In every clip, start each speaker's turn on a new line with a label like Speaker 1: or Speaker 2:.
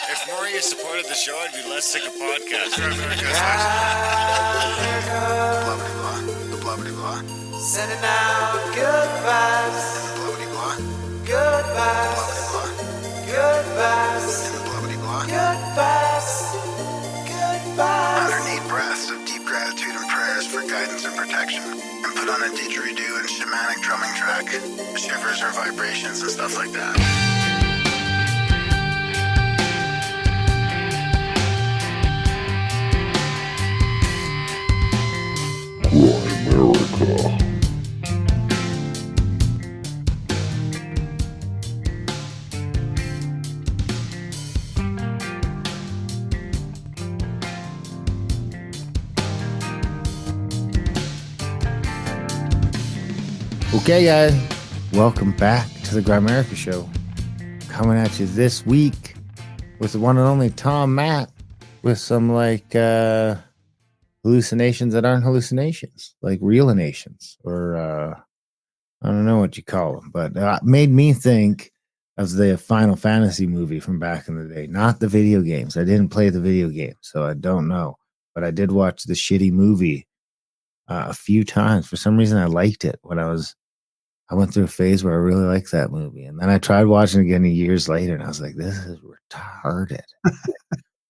Speaker 1: If more of you supported the show, I'd be less sick of podcasts.
Speaker 2: The blah blah blah.
Speaker 3: Sending out good vibes.
Speaker 2: Blah blah blah.
Speaker 3: Good vibes.
Speaker 2: Blah
Speaker 3: Good vibes.
Speaker 2: blah blah.
Speaker 3: Good vibes. Good vibes.
Speaker 2: 108 breaths of deep gratitude and prayers for guidance and protection, and put on a didgeridoo and shamanic drumming track, shivers or vibrations and stuff like that.
Speaker 4: Okay, guys, welcome back to the Grimerica Show. Coming at you this week with the one and only Tom Matt with some hallucinations that aren't hallucinations, like realinations, or I don't know what you call them, but made me think of the Final Fantasy movie from back in the day, not the video games. I didn't play the video game, so I don't know, but I did watch the shitty movie a few times. For some reason, I liked it when I went through a phase where I really liked that movie. And then I tried watching it again years later, and I was like, this is retarded.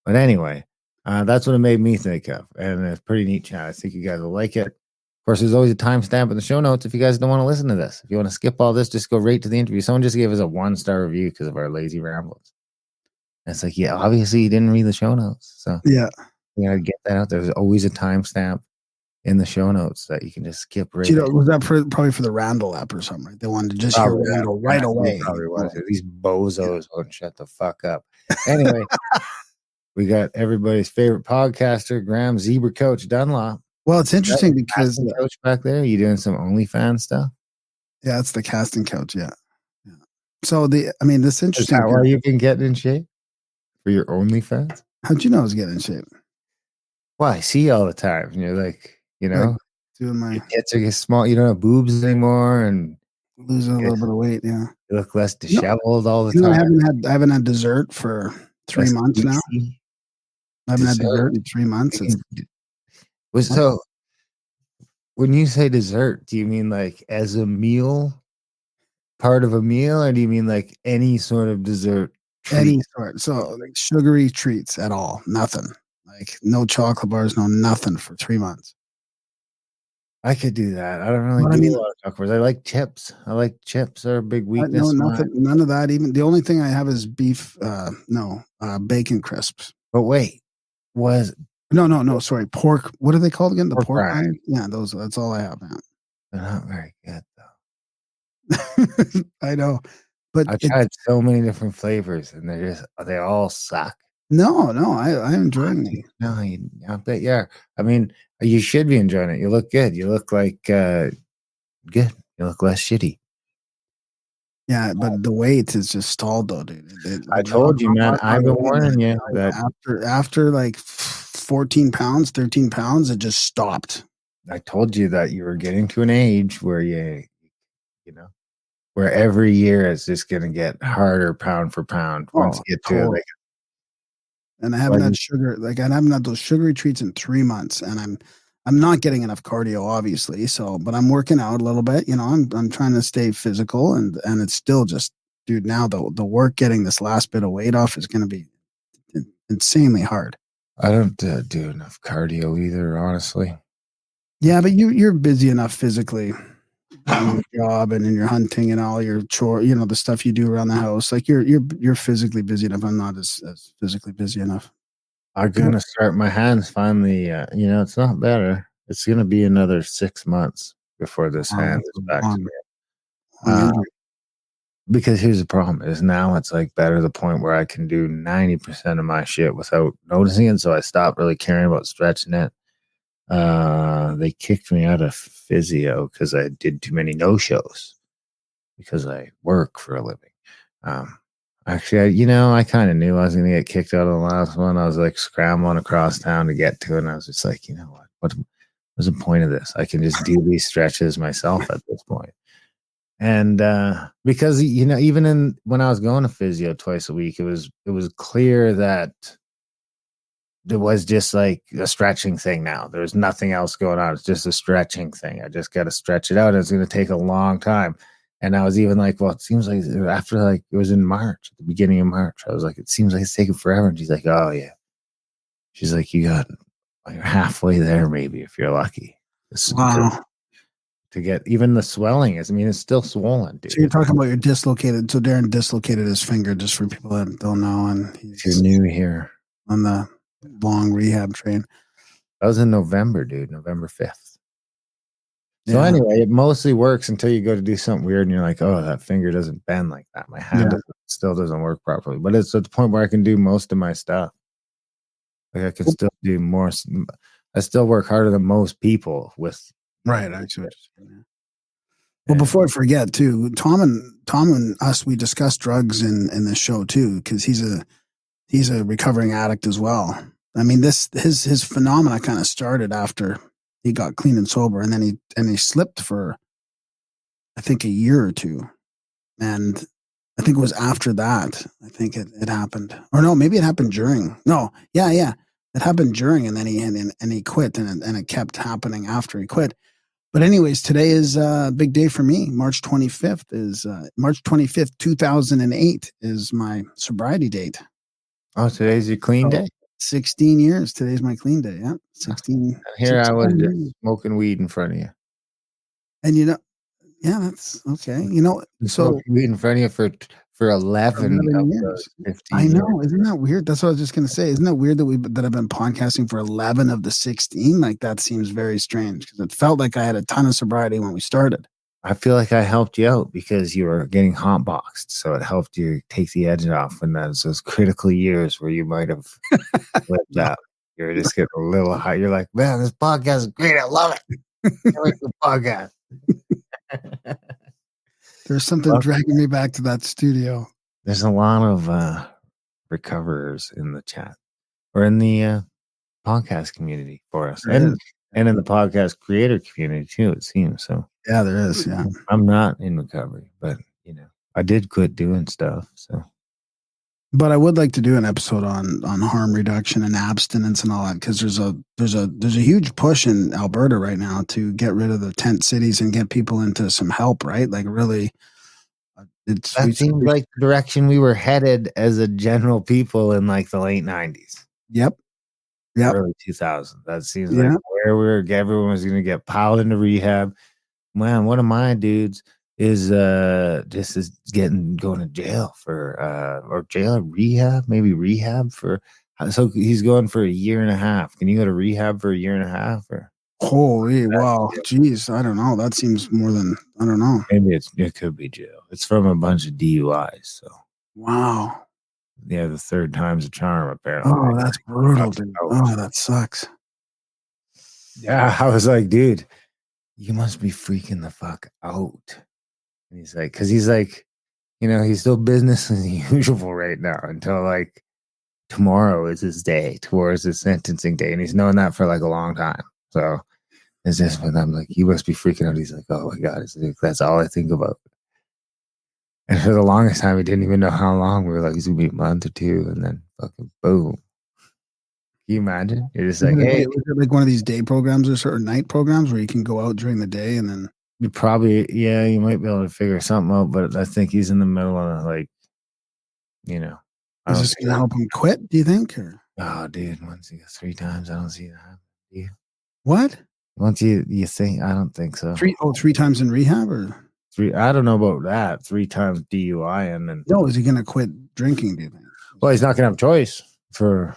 Speaker 4: But anyway, that's what it made me think of. And it's a pretty neat chat. I think you guys will like it. Of course, there's always a timestamp in the show notes if you guys don't want to listen to this. If you want to skip all this, just go right to the interview. Someone just gave us a 1-star review because of our lazy rambles. And it's like, yeah, obviously you didn't read the show notes. So
Speaker 5: yeah,
Speaker 4: you got to get that out. There's always a timestamp in the show notes that you can just skip right.
Speaker 5: You know, was that probably for the Randall app or something? Right? They wanted to just hear Randall right away.
Speaker 4: Probably was. These bozos won't shut the fuck up. Anyway, we got everybody's favorite podcaster, Graham Zebra Coach Dunlop.
Speaker 5: Well, it's interesting because
Speaker 4: coach back there, you doing some OnlyFans stuff?
Speaker 5: Yeah, it's the casting coach. Yeah. So this interesting.
Speaker 4: How you been getting in shape for your OnlyFans?
Speaker 5: How'd you know I was getting in shape?
Speaker 4: Well, I see you all the time. And you're like, you know,
Speaker 5: like doing my
Speaker 4: tits are getting small. You don't have boobs anymore, and
Speaker 5: losing a little bit of weight. Yeah,
Speaker 4: you look less disheveled all the time.
Speaker 5: I haven't had dessert for 3 months now. I haven't had dessert in 3 months.
Speaker 4: So, when you say dessert, do you mean like as a meal, part of a meal, or do you mean like any sort of dessert?
Speaker 5: Any sort. So, like sugary treats at all? Nothing. Like no chocolate bars, no nothing for 3 months.
Speaker 4: I could do that. I don't really do a lot of chocolate bars. I like chips. Are a big weakness.
Speaker 5: No, nothing, none of that. Even the only thing I have is beef. Bacon crisps.
Speaker 4: But wait,
Speaker 5: no. Sorry, pork. What are they called again? The pork
Speaker 4: rinds.
Speaker 5: Yeah, those. That's all I have, man.
Speaker 4: They're not very good though.
Speaker 5: I know, but
Speaker 4: I've tried so many different flavors, and they all suck.
Speaker 5: No, I'm enjoying them.
Speaker 4: No, I bet you are. I mean, you should be enjoying it. You look good. You look like good. You look less shitty.
Speaker 5: Yeah, but the weight is just stalled though, dude.
Speaker 4: I told you, man. I've been warning you that
Speaker 5: after like 14 pounds, 13 pounds, it just stopped.
Speaker 4: I told you that you were getting to an age where where every year it's just going to get harder pound for pound once you get to it.
Speaker 5: And I haven't had sugar. Like I haven't had those sugary treats in 3 months, and I'm not getting enough cardio, obviously. So, but I'm working out a little bit. You know, I'm trying to stay physical, and it's still just, dude. Now the work getting this last bit of weight off is going to be insanely hard.
Speaker 4: I don't do enough cardio either, honestly.
Speaker 5: Yeah, but you're busy enough physically. In your job and in your hunting and all your chore, the stuff you do around the house. Like you're physically busy enough. I'm not as physically busy enough.
Speaker 4: I'm gonna start my hands finally. It's not better. It's gonna be another 6 months before this hand is back to me. Because here's the problem: is now it's like better to the point where I can do 90% of my shit without noticing it. So I stopped really caring about stretching it. They kicked me out of physio because I did too many no-shows because I work for a living. Actually, I kind of knew I was going to get kicked out of the last one. I was like scrambling across town to get to it. And I was just like, you know what was the point of this? I can just do these stretches myself at this point. And because even when I was going to physio twice a week, it was clear that it was just like a stretching thing now. There's nothing else going on. It's just a stretching thing. I just got to stretch it out. It's going to take a long time. And I was even like, well, it seems like after like it was in March, at the beginning of March, I was like, it seems like it's taking forever. And she's like, oh yeah. She's like, you got like halfway there, maybe if you're lucky.
Speaker 5: Wow.
Speaker 4: To get even the swelling is, I mean, it's still swollen, dude.
Speaker 5: So you're talking about your dislocated. So Darren dislocated his finger, just for people that don't know, and
Speaker 4: If you're new here,
Speaker 5: on the long rehab train.
Speaker 4: that was in November, dude, November 5th. So
Speaker 5: Yeah.
Speaker 4: anyway, it mostly works until you go to do something weird and you're like, oh, that finger doesn't bend like that. My hand still doesn't work properly. But it's at the point where I can do most of my stuff. Like I can still do more. I still work harder than most people with.
Speaker 5: Right. Actually. Well, before I forget too, Tom and us, we discussed drugs in this show too, because he's a recovering addict as well. I mean, his phenomena kind of started after he got clean and sober, and then he slipped for, I think, a year or two, and I think it was after that. I think it happened, or no, maybe it happened during. No, yeah, it happened during, and then he quit, and it kept happening after he quit. But anyways, today is a big day for me. March 25th, 2008 is my sobriety date.
Speaker 4: Oh, today's your clean day?
Speaker 5: 16 years. Today's my clean day. Yeah. 16.
Speaker 4: Here
Speaker 5: 16
Speaker 4: I was
Speaker 5: years.
Speaker 4: just smoking weed in front of you.
Speaker 5: And that's okay. So
Speaker 4: smoking weed in front of you for 11 of
Speaker 5: years.
Speaker 4: those 15
Speaker 5: I know.
Speaker 4: years.
Speaker 5: Isn't that weird? That's what I was just going to say. Isn't that weird that I've been podcasting for 11 of the 16? Like that seems very strange because it felt like I had a ton of sobriety when we started.
Speaker 4: I feel like I helped you out because you were getting hot boxed. So it helped you take the edge off when those critical years where you might have flipped out. You're just getting a little hot. You're like, man, this podcast is great. I love it. I like the podcast.
Speaker 5: There's something dragging me back to that studio.
Speaker 4: There's a lot of recoverers in the chat or in the podcast community for us. And in the podcast creator community too, it seems. So
Speaker 5: yeah, there is. Yeah.
Speaker 4: I'm not in recovery, but I did quit doing stuff. So
Speaker 5: but I would like to do an episode on harm reduction and abstinence and all that, because there's a huge push in Alberta right now to get rid of the tent cities and get people into some help, right? Like really,
Speaker 4: that seems like the direction we were headed as a general people in like the late 90s.
Speaker 5: Yep.
Speaker 4: Early 2000s. That seems like where everyone was going to get piled into rehab. Man, one of my dudes is going to jail for maybe rehab for, so he's going for a year and a half. Can you go to rehab for a year and a half? Or
Speaker 5: holy wow, geez, I don't know. That seems more than, I don't know.
Speaker 4: Maybe it could be jail. It's from a bunch of DUIs. So
Speaker 5: wow.
Speaker 4: Yeah, the third time's a charm, apparently.
Speaker 5: Oh, that's brutal, dude. Oh, that sucks.
Speaker 4: Yeah, I was like, dude, you must be freaking the fuck out. And he's like, because he's like, he's still business as usual right now until like tomorrow is his day, towards his sentencing day. And he's known that for like a long time. So it's just when I'm like, you must be freaking out. He's like, oh my God, that's all I think about. And for the longest time, we didn't even know how long. We were like, it's going to be a month or two. And then fucking boom. Can you imagine? You're just like, hey.
Speaker 5: Was it like one of these day programs or night programs where you can go out during the day and then?
Speaker 4: You probably, you might be able to figure something out. But I think he's in the middle of like,
Speaker 5: Is this going to help him quit, do you think? Or?
Speaker 4: Oh, dude, once you go 3 times, I don't see that happen. Yeah.
Speaker 5: What?
Speaker 4: Once you think, I don't think so.
Speaker 5: 3 times in rehab or?
Speaker 4: 3, I don't know about that. 3 times DUI and then.
Speaker 5: No, is he going to quit drinking, do you think?
Speaker 4: Well, he's not going to have choice for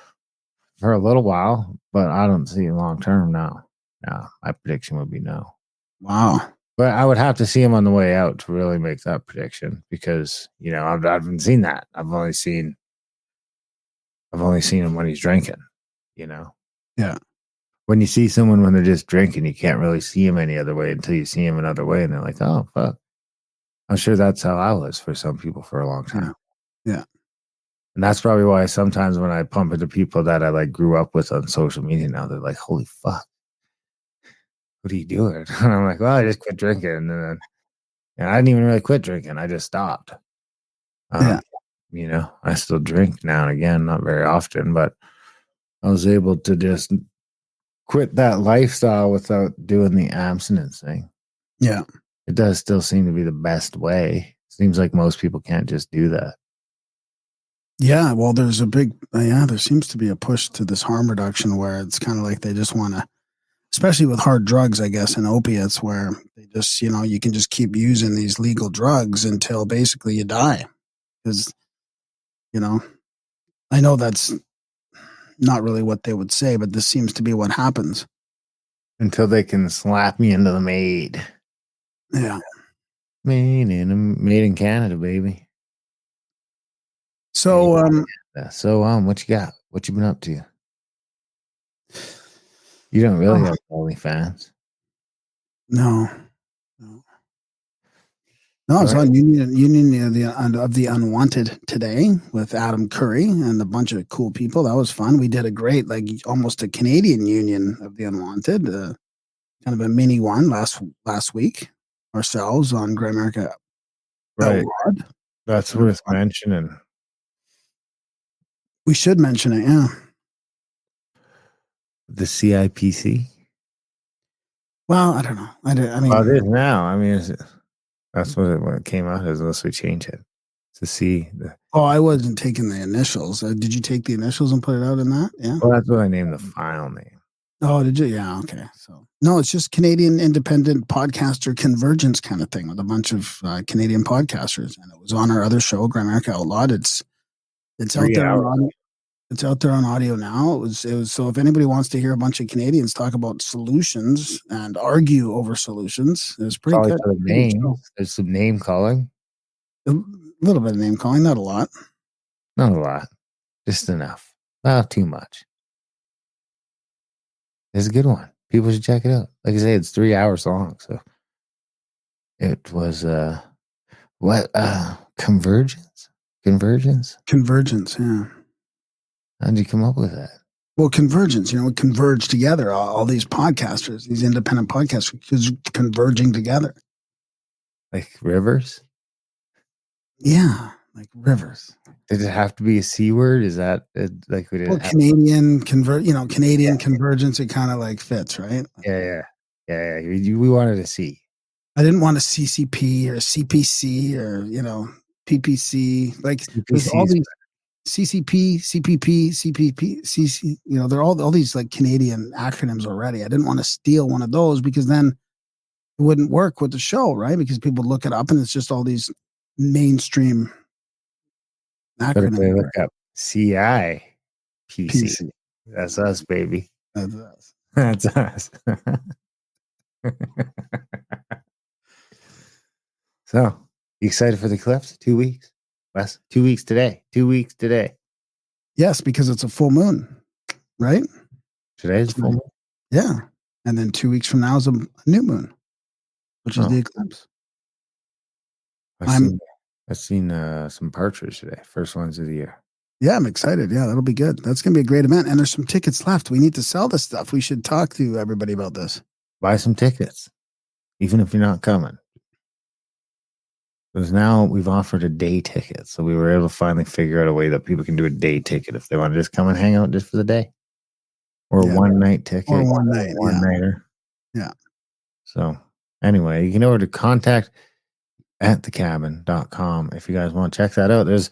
Speaker 4: a little while, but I don't see it long term now. No, my prediction would be no.
Speaker 5: Wow.
Speaker 4: But I would have to see him on the way out to really make that prediction because, I haven't seen that. I've only seen him when he's drinking,
Speaker 5: Yeah.
Speaker 4: When you see someone when they're just drinking, you can't really see him any other way until you see him another way. And they're like, oh, fuck. I'm sure that's how I was for some people for a long time.
Speaker 5: Yeah.
Speaker 4: And that's probably why sometimes when I pump into people that I like grew up with on social media now, they're like, holy fuck. What are you doing? And I'm like, well, I just quit drinking. And then, And I didn't even really quit drinking. I just stopped.
Speaker 5: Yeah.
Speaker 4: You know, I still drink now and again, not very often, but I was able to just quit that lifestyle without doing the abstinence thing.
Speaker 5: Yeah.
Speaker 4: It does still seem to be the best way. Seems like most people can't just do that.
Speaker 5: Yeah. Well, there's a big, there seems to be a push to this harm reduction where it's kind of like they just want to, especially with hard drugs, I guess, and opiates, where they just, you can just keep using these legal drugs until basically you die. Because, I know that's not really what they would say, but this seems to be what happens.
Speaker 4: Until they can slap me into the maid.
Speaker 5: Yeah.
Speaker 4: Made in Canada, baby.
Speaker 5: So,
Speaker 4: So, what you got? What you been up to? You don't really have OnlyFans.
Speaker 5: No. No, it's on Union of the Unwanted today with Adam Curry and a bunch of cool people. That was fun. We did a great, like almost a Canadian Union of the Unwanted, kind of a mini one last week ourselves on Grey America.
Speaker 4: Right.
Speaker 5: Outlawed.
Speaker 4: That's worth mentioning.
Speaker 5: We should mention it, yeah.
Speaker 4: The CIPC.
Speaker 5: Well, I don't know. I mean,
Speaker 4: it is now. I mean, that's what it came out as, unless we change it to see.
Speaker 5: I wasn't taking the initials. Did you take the initials and put it out in that? Yeah.
Speaker 4: Well, that's what I named the file name.
Speaker 5: Oh, did you? Yeah. Okay. So no, it's just Canadian Independent Podcaster Convergence kind of thing with a bunch of Canadian podcasters, and it was on our other show, Grey America Outlawed. It's out there on audio. It's out there on audio now. It was so if anybody wants to hear a bunch of Canadians talk about solutions and argue over solutions, it was pretty good.
Speaker 4: There's some name calling.
Speaker 5: A little bit of name calling, not a lot.
Speaker 4: Not a lot, just enough. Not too much. It's a good one. People should check it out. Like I say, it's 3 hours long. So it was convergence?
Speaker 5: Convergence, yeah.
Speaker 4: How'd you come up with that?
Speaker 5: Well, convergence, we converge together. All these podcasters, these independent podcasters, converging together.
Speaker 4: Like rivers?
Speaker 5: Yeah, like rivers.
Speaker 4: Did it have to be a C word? Is that like we did?
Speaker 5: Well, Canadian convergence, it kind of like fits, right?
Speaker 4: Yeah. We wanted a C.
Speaker 5: I didn't want a CCP or a CPC or PPC. Like there's all these CCP, CPP, CPP, CC. They're all these like Canadian acronyms already. I didn't want to steal one of those because then it wouldn't work with the show, right? Because people look it up and it's just all these mainstream acronyms.
Speaker 4: But if they look up CIPC, that's us, baby.
Speaker 5: That's us.
Speaker 4: That's us. So, you excited for the clips? 2 weeks? Wes? 2 weeks today. 2 weeks today.
Speaker 5: Yes, because it's a full moon, right?
Speaker 4: Today's full moon?
Speaker 5: Yeah. And then 2 weeks from now is a new moon, which is the eclipse.
Speaker 4: I've seen some partridge today. First ones of the year.
Speaker 5: Yeah, I'm excited. Yeah, that'll be good. That's going to be a great event. And there's some tickets left. We need to sell this stuff. We should talk to everybody about this.
Speaker 4: Buy some tickets, even if you're not coming. Because now we've offered a day ticket. So we were able to finally figure out a way that people can do a day ticket if they want to just come and hang out just for the day. Or a one-night ticket.
Speaker 5: Or one night.
Speaker 4: One-nighter.
Speaker 5: Yeah.
Speaker 4: So anyway, you can order to contact at thecabin.com if you guys want to check that out. There's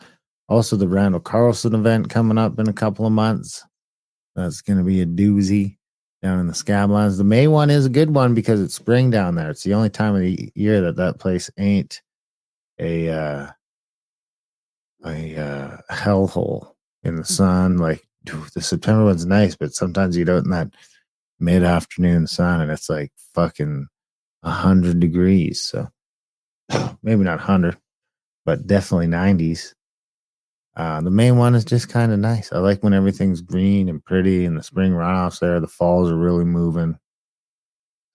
Speaker 4: also the Randall Carlson event coming up in a couple of months. That's going to be a doozy down in the Scablands. The May one is a good one because it's spring down there. It's the only time of the year that place ain't a hellhole in the sun. Like the September one's nice, but sometimes you get out in that mid-afternoon sun and it's like fucking 100 degrees. So maybe not 100, but definitely 90s. The main one is just kind of nice. I like when everything's green and pretty and the spring runoffs there. The falls are really moving.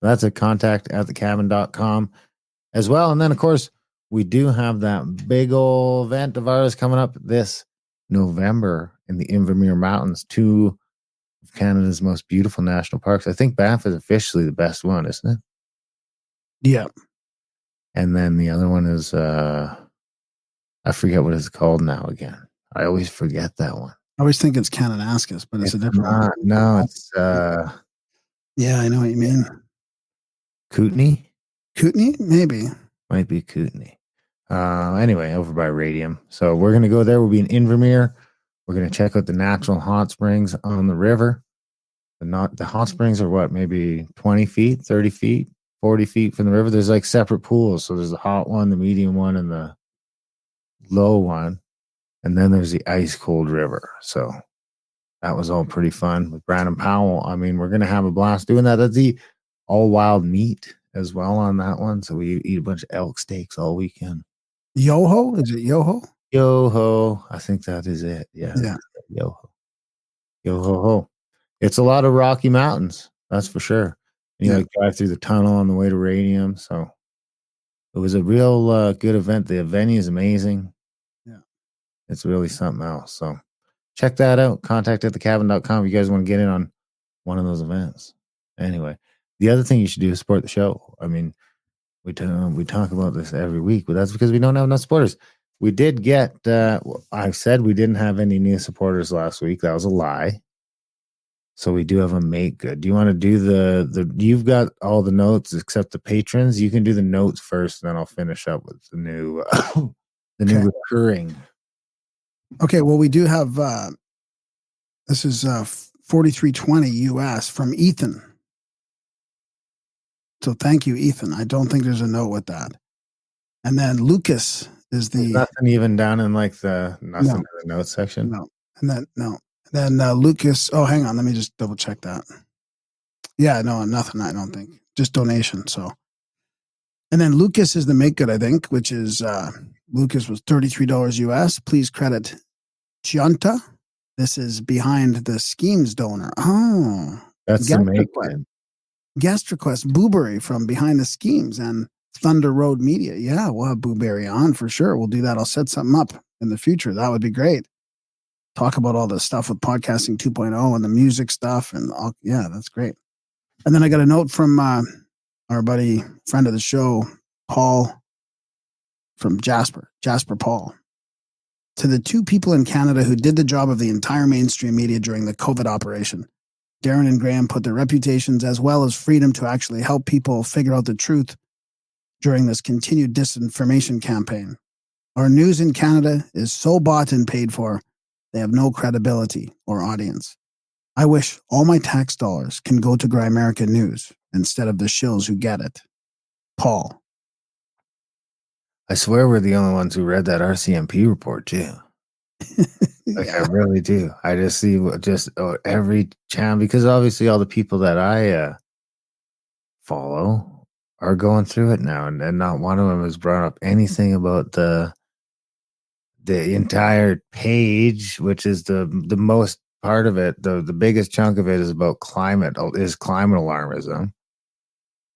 Speaker 4: That's at contact at thecabin.com as well. And then, of course, we do have that big old event of ours coming up this November in the Invermere Mountains, two of Canada's most beautiful national parks. I think Banff is officially the best one, isn't it?
Speaker 5: Yeah.
Speaker 4: And then the other one is I forget what it's called now again. I always forget that one.
Speaker 5: I always think it's Kananaskis, but it's a different one.
Speaker 4: No, it's
Speaker 5: Yeah, I know what you mean.
Speaker 4: Kootenai.
Speaker 5: Kootenai? Maybe.
Speaker 4: Might be Kootenai. Anyway, over by Radium. So we're gonna go there. We'll be in Invermere. We're gonna check out the natural hot springs on the river. The hot springs are what, maybe 20 feet, 30 feet, 40 feet from the river. There's like separate pools. So there's the hot one, the medium one, and the low one. And then there's the ice cold river. So that was all pretty fun with Brandon Powell. I mean, we're gonna have a blast doing that. That's the all wild meat as well on that one. So we eat a bunch of elk steaks all weekend.
Speaker 5: Yoho? Is it Yoho?
Speaker 4: Yo-ho. I think that is it. Yeah.
Speaker 5: Yeah.
Speaker 4: Yo-ho. Yo-ho-ho. It's a lot of Rocky Mountains. That's for sure. And you like drive through the tunnel on the way to Radium. So it was a real good event. The venue is amazing.
Speaker 5: Yeah.
Speaker 4: It's really something else. So check that out. Contact at thecabin.com if you guys want to get in on one of those events. Anyway, the other thing you should do is support the show. I mean, we talk about this every week, but that's because we don't have enough supporters. We did get, I said we didn't have any new supporters last week. That was a lie. So we do have a make good. Do you want to do you've got all the notes except the patrons. You can do the notes first, and then I'll finish up with the new, new recurring.
Speaker 5: Okay. Well, we do have, this is 4320 US from Ethan. So thank you, Ethan. I don't think there's a note with that. And then Lucas is the
Speaker 4: nothing even down in like the in the notes section.
Speaker 5: No. And then Then Lucas. Oh, hang on. Let me just double check that. Yeah, no, nothing. I don't think. Just donation. So, and then Lucas is the make good, I think, which is Lucas was $33 US. Please credit Giunta. This is behind the schemes donor. Oh,
Speaker 4: that's the make good.
Speaker 5: Guest request, Booberry from Behind the Schemes and Thunder Road Media. Yeah, we'll have Booberry on for sure. We'll do that. I'll set something up in the future. That would be great. Talk about all the stuff with podcasting 2.0 and the music stuff. And all, yeah, that's great. And then I got a note from our buddy, friend of the show, Paul from Jasper Paul. To the two people in Canada who did the job of the entire mainstream media during the COVID operation, Darren and Graham put their reputations as well as freedom to actually help people figure out the truth during this continued disinformation campaign. Our news in Canada is so bought and paid for, they have no credibility or audience. I wish all my tax dollars can go to Grimerica News instead of the shills who get it. Paul.
Speaker 4: I swear we're the only ones who read that RCMP report too. Like, yeah. I really do. I just see every channel, because obviously all the people that I follow are going through it now, and not one of them has brought up anything about the entire page, which is the most part of it. The biggest chunk of it is about climate alarmism,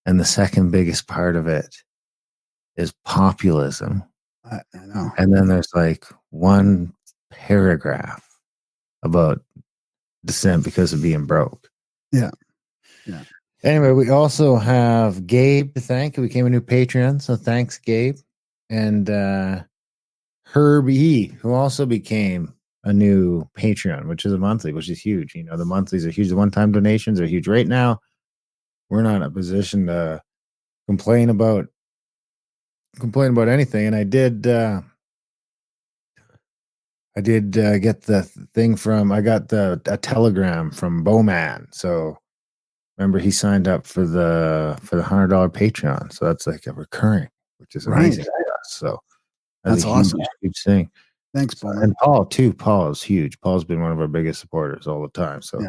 Speaker 4: and the second biggest part of it is populism.
Speaker 5: I know.
Speaker 4: And then there's like one paragraph about dissent because of being broke.
Speaker 5: Yeah.
Speaker 4: Anyway, we also have Gabe to thank, who became a new Patreon. So thanks, Gabe. And Herb E, who also became a new Patreon, which is a monthly, which is huge. You know, the monthlies are huge. The one-time donations are huge. Right now, we're not in a position to complain about anything. And I did get the thing I got a telegram from Bowman. So remember, he signed up for the $100 Patreon. So that's like a recurring, which is amazing to us. So
Speaker 5: that's awesome.
Speaker 4: Huge thing.
Speaker 5: Thanks, Paul.
Speaker 4: And Paul too. Paul is huge. Paul's been one of our biggest supporters all the time. So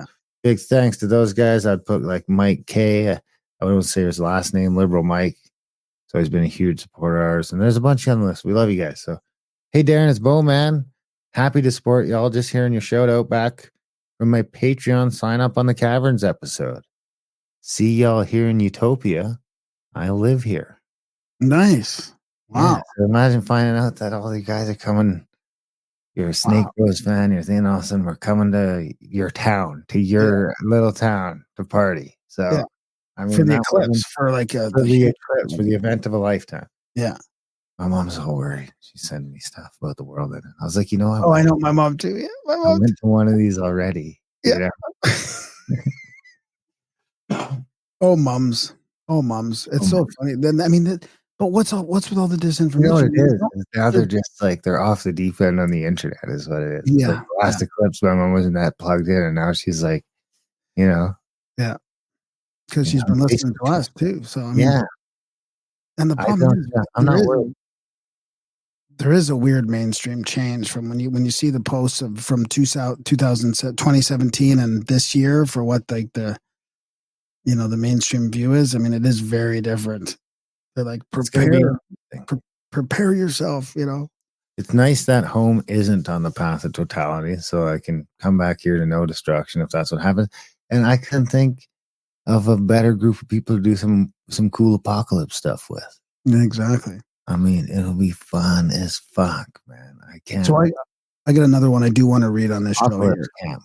Speaker 4: big thanks to those guys. I'd put like Mike K. I wouldn't say his last name, Liberal Mike. So he's been a huge supporter of ours. And there's a bunch on the list. We love you guys. So, hey, Darren, it's Bowman. Happy to support y'all. Just hearing your shout out back from my Patreon sign up on the Caverns episode. See y'all here in Utopia. I live here.
Speaker 5: Nice. Wow.
Speaker 4: Yeah, so imagine finding out that all you guys are coming. You're a Snake Bros fan. You're thinking, awesome. We're coming to your town, to your little town to party. So, I mean,
Speaker 5: for the eclipse, for the
Speaker 4: event of a lifetime.
Speaker 5: Yeah.
Speaker 4: My mom's all worried. She's sending me stuff about the world, and I was like, you know,
Speaker 5: Oh, I know my mom too. Yeah, my
Speaker 4: I
Speaker 5: mom.
Speaker 4: went to one of these already.
Speaker 5: Yeah.
Speaker 4: You know?
Speaker 5: Oh, mums. Oh, mums. It's so funny. Then I mean, but what's with all the disinformation?
Speaker 4: You know what it is?
Speaker 5: No,
Speaker 4: Is now they're just like they're off the deep end on the internet, is what it is. It's
Speaker 5: Yeah,
Speaker 4: like the last eclipse, my mom wasn't that plugged in, and now she's like, you know,
Speaker 5: yeah, because
Speaker 4: you
Speaker 5: she's
Speaker 4: know,
Speaker 5: been listening to
Speaker 4: Facebook.
Speaker 5: us too. So I mean,
Speaker 4: Yeah,
Speaker 5: and the
Speaker 4: I
Speaker 5: problem
Speaker 4: don't.
Speaker 5: is
Speaker 4: I'm
Speaker 5: there
Speaker 4: not
Speaker 5: is
Speaker 4: worried.
Speaker 5: there is a weird mainstream change from when you see the posts of from 2017 and this year for what like the the mainstream view is. I mean, it is very different. They're like
Speaker 4: It's gonna be.
Speaker 5: prepare yourself.
Speaker 4: It's nice that home isn't on the path of totality, so I can come back here to no destruction if that's what happens. And I can think of a better group of people to do some cool apocalypse stuff with.
Speaker 5: Yeah, exactly.
Speaker 4: I mean, it'll be fun as fuck, man. I can't.
Speaker 5: So I got another one I do want to read on this show
Speaker 4: Apocalypse
Speaker 5: here.
Speaker 4: camp.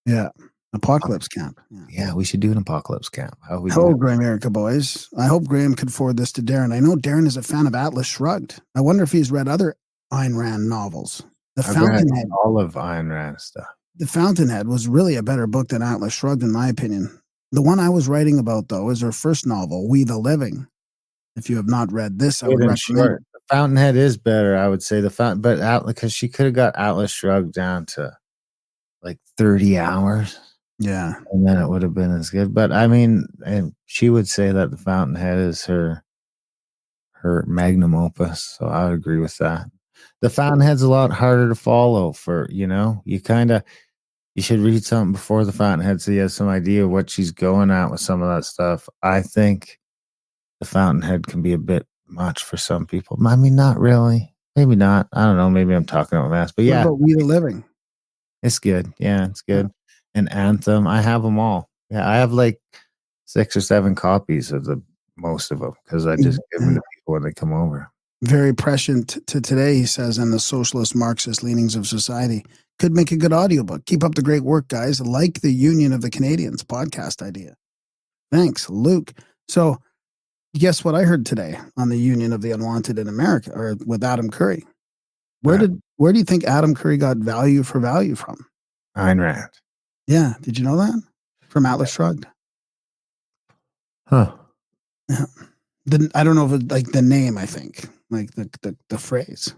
Speaker 5: Yeah. Apocalypse camp.
Speaker 4: Yeah, we should do an apocalypse camp. How we
Speaker 5: Hello,
Speaker 4: do?
Speaker 5: Graham Erica boys. I hope Graham could forward this to Darren. I know Darren is a fan of Atlas Shrugged. I wonder if he's read other Ayn Rand novels. The
Speaker 4: I've read
Speaker 5: Fountainhead.
Speaker 4: all of Ayn Rand stuff.
Speaker 5: The Fountainhead was really a better book than Atlas Shrugged, in my opinion. The one I was writing about, though, is her first novel, We the Living. If you have not read this, I would recommend
Speaker 4: Short.
Speaker 5: it.
Speaker 4: The Fountainhead is better, I would say. But because she could have got Atlas Shrugged down to like 30 hours.
Speaker 5: Yeah.
Speaker 4: And then it would have been as good. But I mean, and she would say that the Fountainhead is her magnum opus. So I would agree with that. The Fountainhead's a lot harder to follow for, you should read something before the Fountainhead so you have some idea what she's going at with some of that stuff. I think the Fountainhead can be a bit much for some people. I mean, not really. Maybe not. I don't know. Maybe I'm talking about mass. But yeah.
Speaker 5: What about We the Living?
Speaker 4: It's good. Yeah, it's good. And Anthem, I have them all. Yeah, I have like 6 or 7 copies of most of them because I just give them to people when they come over.
Speaker 5: Very prescient to today, he says, and the socialist Marxist leanings of society. Could make a good audiobook. Keep up the great work, guys. Like the Union of the Canadians podcast idea. Thanks, Luke. So guess what I heard today on the Union of the Unwanted in America, or with Adam Curry? Where do you think Adam Curry got value for value from?
Speaker 4: Ayn Rand.
Speaker 5: Yeah. Did you know that? From Atlas Shrugged.
Speaker 4: Huh.
Speaker 5: Yeah. I don't know if it's like the name, I think. Like the phrase.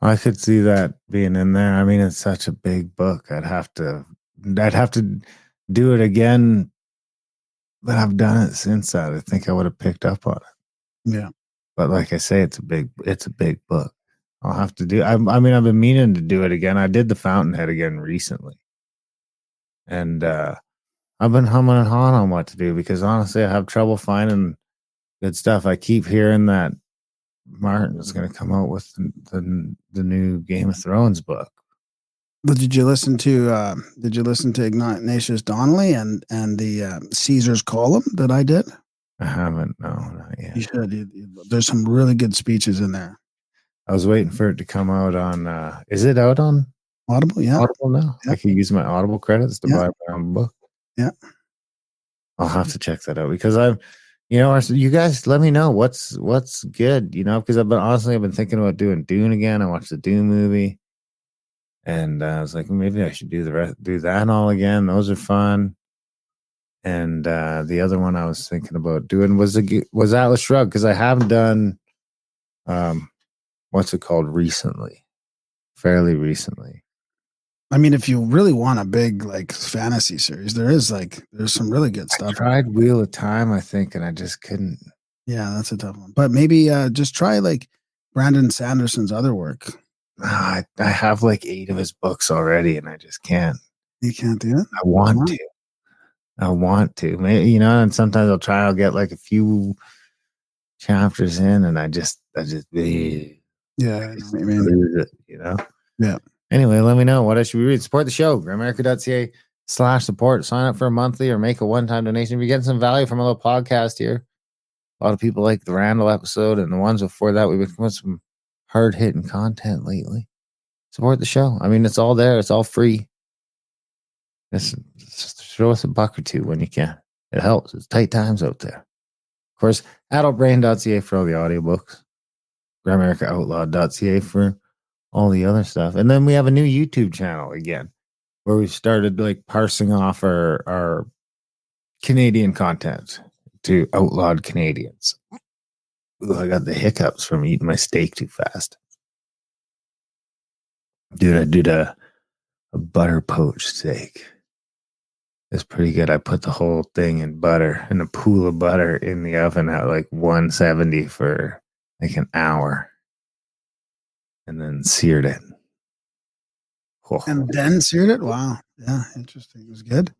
Speaker 4: I could see that being in there. I mean, it's such a big book. I'd have to do it again, but I've done it since that. I think I would have picked up on it.
Speaker 5: Yeah.
Speaker 4: But like I say, it's a big book. I'll have to do. I mean, I've been meaning to do it again. I did the Fountainhead again recently, and I've been humming and hawing on what to do because honestly, I have trouble finding good stuff. I keep hearing that Martin is going to come out with the new Game of Thrones book.
Speaker 5: But did you listen to Ignatius Donnelly and the Caesar's column that I did?
Speaker 4: I haven't. No, not yet.
Speaker 5: You should. There's some really good speeches in there.
Speaker 4: I was waiting for it to come out on. Is it out on
Speaker 5: Audible? Yeah.
Speaker 4: Audible now?
Speaker 5: Yeah.
Speaker 4: I can use my Audible credits to buy my own book.
Speaker 5: Yeah.
Speaker 4: I'll have to check that out because you guys let me know what's good, because I've been thinking about doing Dune again. I watched the Dune movie, and I was like, maybe I should do that all again. Those are fun. And the other one I was thinking about doing was Atlas Shrugged because I haven't done what's it called fairly recently.
Speaker 5: I mean, if you really want a big like fantasy series, there's some really good stuff.
Speaker 4: I tried Wheel of Time, I think, and I just couldn't.
Speaker 5: Yeah, that's a tough one. But maybe just try like Brandon Sanderson's other work.
Speaker 4: I have like 8 of his books already, and I just can't.
Speaker 5: You can't do it?
Speaker 4: I want to. Maybe, and sometimes I'll get like a few chapters in, and I just
Speaker 5: yeah,
Speaker 4: lose it,
Speaker 5: Yeah.
Speaker 4: Anyway, let me know what I should be reading. Support the show, grimerica.ca/support. Sign up for a monthly or make a one-time donation. If you're getting some value from a little podcast here, a lot of people like the Randall episode and the ones before that. We've been coming with some hard-hitting content lately. Support the show. I mean, it's all there. It's all free. Just throw us $1 or $2 when you can. It helps. It's tight times out there. course, adultbrain.ca for all the audiobooks, grammaricooutlaw.ca for all the other stuff. And then we have a new YouTube channel again, where we started like parsing off our Canadian content to outlawed Canadians. Ooh, I got the hiccups from eating my steak too fast. Dude, I did a butter poached steak. It's pretty good. I put the whole thing in butter, in a pool of butter in the oven at like 170 for like an hour. And then seared it. Oh.
Speaker 5: And then seared it? Wow. Yeah, interesting. It was good.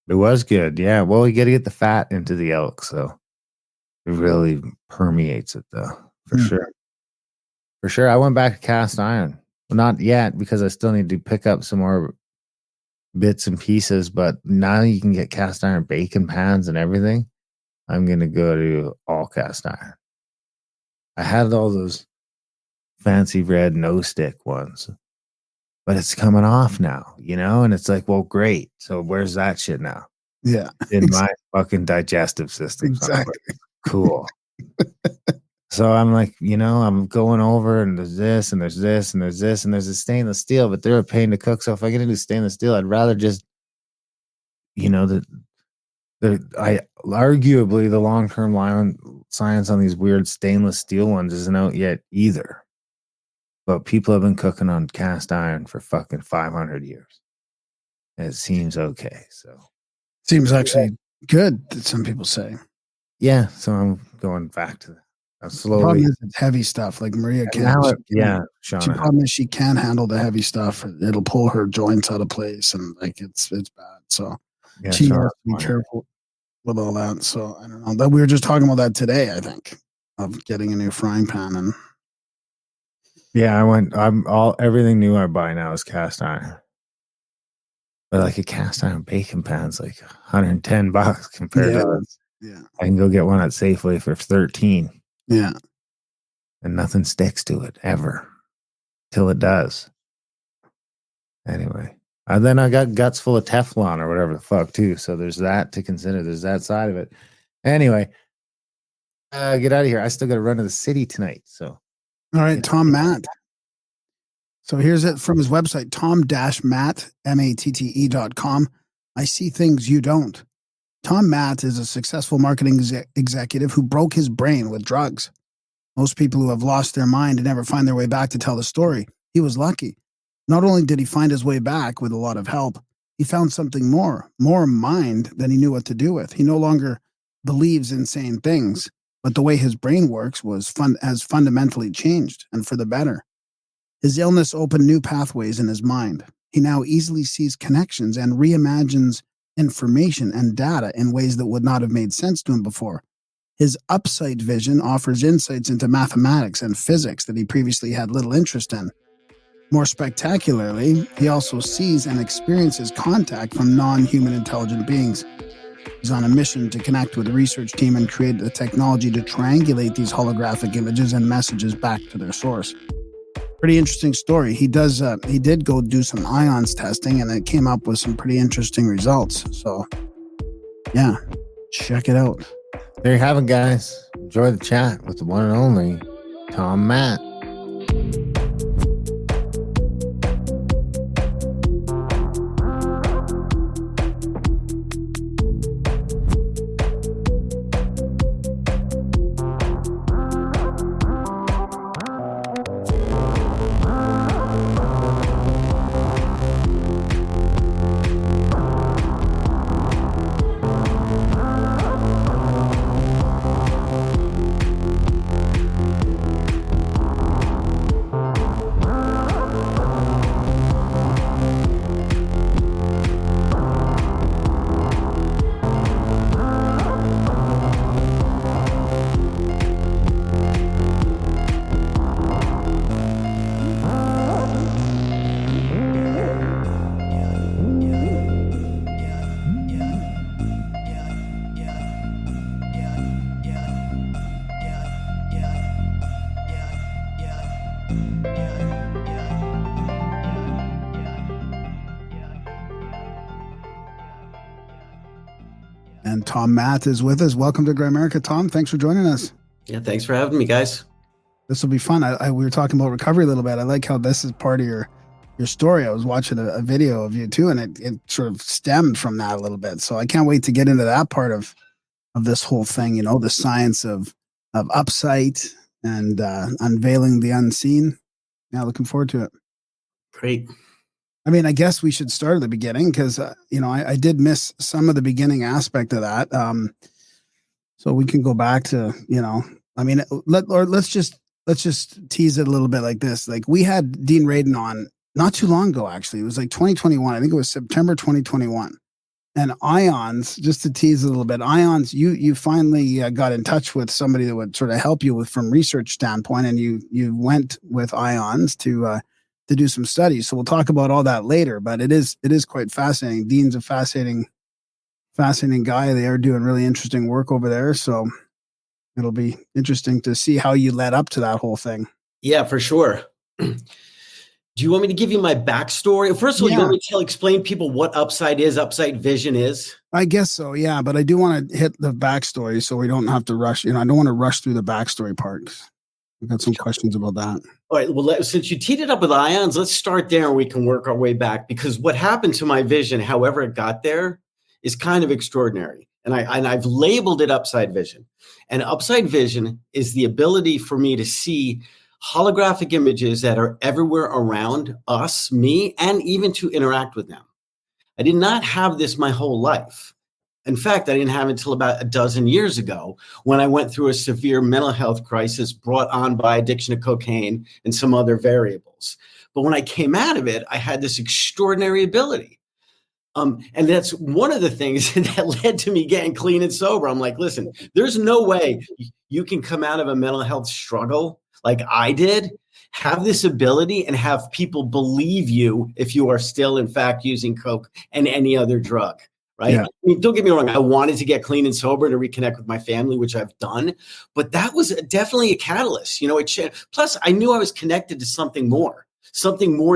Speaker 4: It was good. Yeah. Well, you got to get the fat into the elk. So it really permeates it, though, for sure. For sure. I went back to cast iron. Well, not yet, because I still need to pick up some more bits and pieces. But now you can get cast iron bacon pans and everything. I'm going to go to all cast iron. I had all those fancy red no stick ones, but it's coming off now, you know? And it's like, well, great. So where's that shit now?
Speaker 5: Yeah.
Speaker 4: In my fucking digestive system.
Speaker 5: Exactly.
Speaker 4: So cool. So I'm like, you know, I'm going over and there's this and there's this and there's this and there's a stainless steel, but they're a pain to cook. So if I get into stainless steel, I'd rather just, you know, arguably the long-term science on these weird stainless steel ones isn't out yet either. But people have been cooking on cast iron for fucking 500 years. And it seems okay. So
Speaker 5: seems actually good, some people say.
Speaker 4: Yeah, so I'm going back to that. Slowly.
Speaker 5: The problem is it's heavy stuff. Like Maria can't.
Speaker 4: Shauna.
Speaker 5: The problem is she can't handle the heavy stuff. It'll pull her joints out of place, and like it's bad. So she has to be careful with all that. So I don't know. That we were just talking about that today. I think of getting a new frying pan and.
Speaker 4: Yeah, everything new I buy now is cast iron. But like a cast iron bacon pan's like $110 compared to this.
Speaker 5: Yeah.
Speaker 4: I can go get one at Safeway for $13.
Speaker 5: Yeah.
Speaker 4: And nothing sticks to it ever. Till it does. Anyway. And then I got guts full of Teflon or whatever the fuck too. So there's that to consider. There's that side of it. Anyway. Get out of here. I still got to run to the city tonight. So.
Speaker 5: All right, Tom Matt. So here's it from his website, tom-matt, matte.com. I see things you don't. Tom Matt is a successful marketing executive who broke his brain with drugs. Most people who have lost their mind and never find their way back to tell the story. He was lucky. Not only did he find his way back with a lot of help, he found something more mind than he knew what to do with. He no longer believes insane things. But the way his brain works has fundamentally changed, and for the better. His illness opened new pathways in his mind. He now easily sees connections and reimagines information and data in ways that would not have made sense to him before. His Upsight vision offers insights into mathematics and physics that he previously had little interest in. More spectacularly, he also sees and experiences contact from non-human intelligent beings. He's on a mission to connect with the research team and create the technology to triangulate these holographic images and messages back to their source. Pretty interesting story. He did go do some ions testing, and it came up with some pretty interesting results. So, yeah, check it out.
Speaker 4: There you have it, guys. Enjoy the chat with the one and only Tom Matt.
Speaker 5: And Tom Matt is with us. Welcome to Grimerica, Tom. Thanks for joining us.
Speaker 6: Yeah, thanks for having me, guys.
Speaker 5: This will be fun. We were talking about recovery a little bit. I like how this is part of your story. I was watching a video of you too, and it sort of stemmed from that a little bit. So I can't wait to get into that part of this whole thing, you know, the science of Upsight and unveiling the unseen. Yeah, looking forward to it.
Speaker 6: Great.
Speaker 5: I mean, I guess we should start at the beginning because, you know, I did miss some of the beginning aspect of that. So we can go back to, you know, I mean, let's just tease it a little bit like this. Like we had Dean Radin on not too long ago, actually. It was like 2021. I think it was September 2021. And Ions, just to tease a little bit, Ions, you finally got in touch with somebody that would sort of help you with from research standpoint, and you went with Ions to do some studies. So we'll talk about all that later, but it is quite fascinating. Dean's a fascinating guy. They are doing really interesting work over there. So it'll be interesting to see how you led up to that whole thing.
Speaker 6: Yeah, for sure. Do you want me to give you my backstory? First of all, you want me to explain people what Upsight is, Upsight Vision is?
Speaker 5: I guess so, yeah. But I do want to hit the backstory so we don't have to rush. You know, I don't want to rush through the backstory part. I've got some questions about that.
Speaker 6: All right. Well, since you teed it up with Ions, let's start there and we can work our way back, because what happened to my vision, however it got there, is kind of extraordinary. And I've labeled it Upsight Vision. And Upsight Vision is the ability for me to see holographic images that are everywhere around us, me, and even to interact with them. I did not have this my whole life. In fact, I didn't have it until about a dozen years ago when I went through a severe mental health crisis brought on by addiction to cocaine and some other variables. But when I came out of it, I had this extraordinary ability. And that's one of the things that led to me getting clean and sober. I'm like, listen, there's no way you can come out of a mental health struggle like I did, have this ability and have people believe you if you are still, in fact, using coke and any other drug. Right. Yeah. I mean, don't get me wrong. I wanted to get clean and sober to reconnect with my family, which I've done. But that was definitely a catalyst. You know, plus I knew I was connected to something more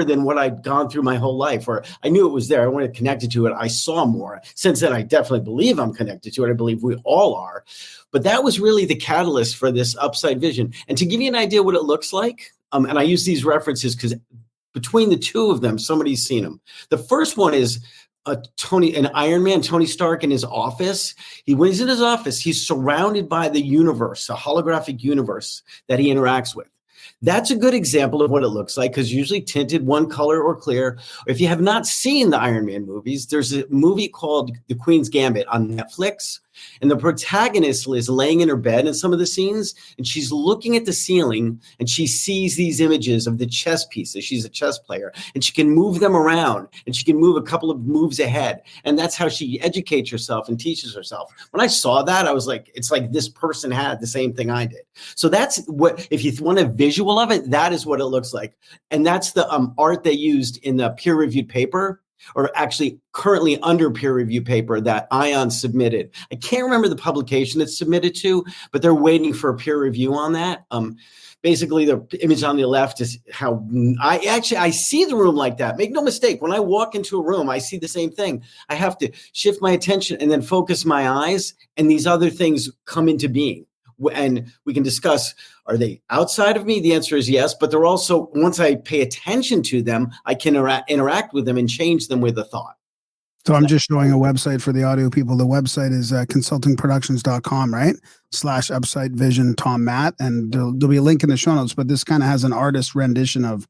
Speaker 6: than what I'd gone through my whole life, or I knew it was there. I wanted connected to it. I saw more. Since then, I definitely believe I'm connected to it. I believe we all are. But that was really the catalyst for this Upsight Vision. And to give you an idea what it looks like, and I use these references because between the two of them, somebody's seen them. The first one is an Iron Man, Tony Stark in his office. When he's in his office, he's surrounded by the universe, a holographic universe that he interacts with. That's a good example of what it looks like, because usually tinted one color or clear. If you have not seen the Iron Man movies, there's a movie called The Queen's Gambit on Netflix. And the protagonist is laying in her bed in some of the scenes, and she's looking at the ceiling, and she sees these images of the chess pieces. She's a chess player, and she can move them around, and she can move a couple of moves ahead. And that's how she educates herself and teaches herself. When I saw that, I was like, it's like this person had the same thing I did. So that's what, if you want a visual of it, that is what it looks like. And that's the art they used in the peer-reviewed paper, or actually currently under peer review paper that Ion submitted. I can't remember the publication it's submitted to, but they're waiting for a peer review on that. Basically, the image on the left is how I see the room like that. Make no mistake, when I walk into a room, I see the same thing. I have to shift my attention and then focus my eyes, and these other things come into being. And we can discuss, are they outside of me? The answer is yes, but they're also, once I pay attention to them, I can interact with them and change them with a thought.
Speaker 5: So I'm just showing a website for the audio people. The website is consultingproductions.com, right? /Upsight Vision Tom Matt. And there'll be a link in the show notes, but this kind of has an artist rendition of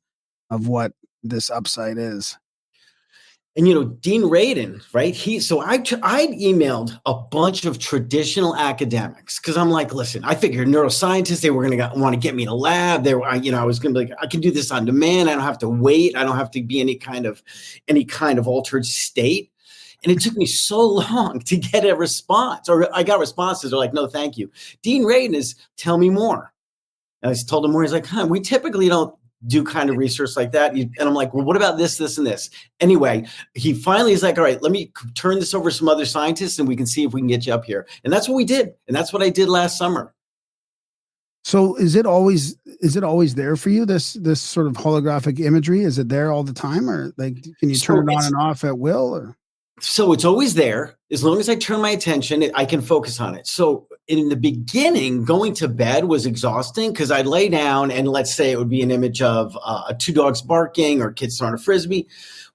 Speaker 5: what this Upsight is.
Speaker 6: And, you know, Dean Radin, right? I emailed a bunch of traditional academics because I'm like, listen, I figured neuroscientists, they were going to want to get me in a lab. I was going to be like, I can do this on demand. I don't have to wait. I don't have to be any kind of altered state. And it took me so long to get a response, or I got responses. They're like, no, thank you. Dean Radin is, tell me more. And I told him more. He's like, we typically don't do kind of research like that. And I'm like, well, what about this, this, and this? Anyway, he finally is like, all right, let me turn this over to some other scientists and we can see if we can get you up here. And that's what we did. And that's what I did last summer.
Speaker 5: So is it always there for you, this sort of holographic imagery? Is it there all the time, or like, can you turn it on and off at will? Or
Speaker 6: So it's always there. As long as I turn my attention, I can focus on it. So in the beginning, going to bed was exhausting because I'd lay down and let's say it would be an image of two dogs barking or kids throwing a Frisbee.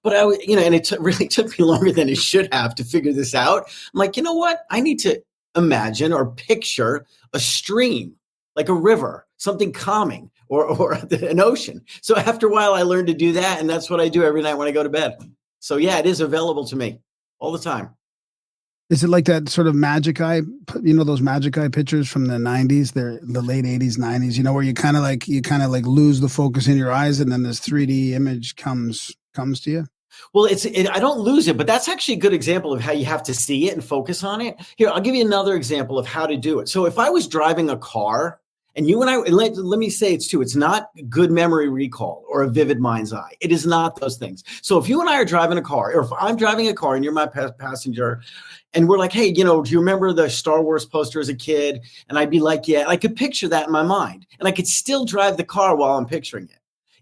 Speaker 6: But and it really took me longer than it should have to figure this out. I'm like, you know what? I need to imagine or picture a stream, like a river, something calming or an ocean. So after a while, I learned to do that. And that's what I do every night when I go to bed. So yeah, it is available to me all the time.
Speaker 5: Is it like that sort of magic eye, those magic eye pictures from the 90s, the late 80s, 90s, where you kind of like lose the focus in your eyes and then this 3D image comes to you?
Speaker 6: Well, I don't lose it, but that's actually a good example of how you have to see it and focus on it. Here, I'll give you another example of how to do it. So if I was driving a car and you and I, let me say it's not good memory recall or a vivid mind's eye. It is not those things. So if you and I are driving a car, or if I'm driving a car and you're my passenger, and we're like, hey, do you remember the Star Wars poster as a kid? And I'd be like, yeah, I could picture that in my mind. And I could still drive the car while I'm picturing it.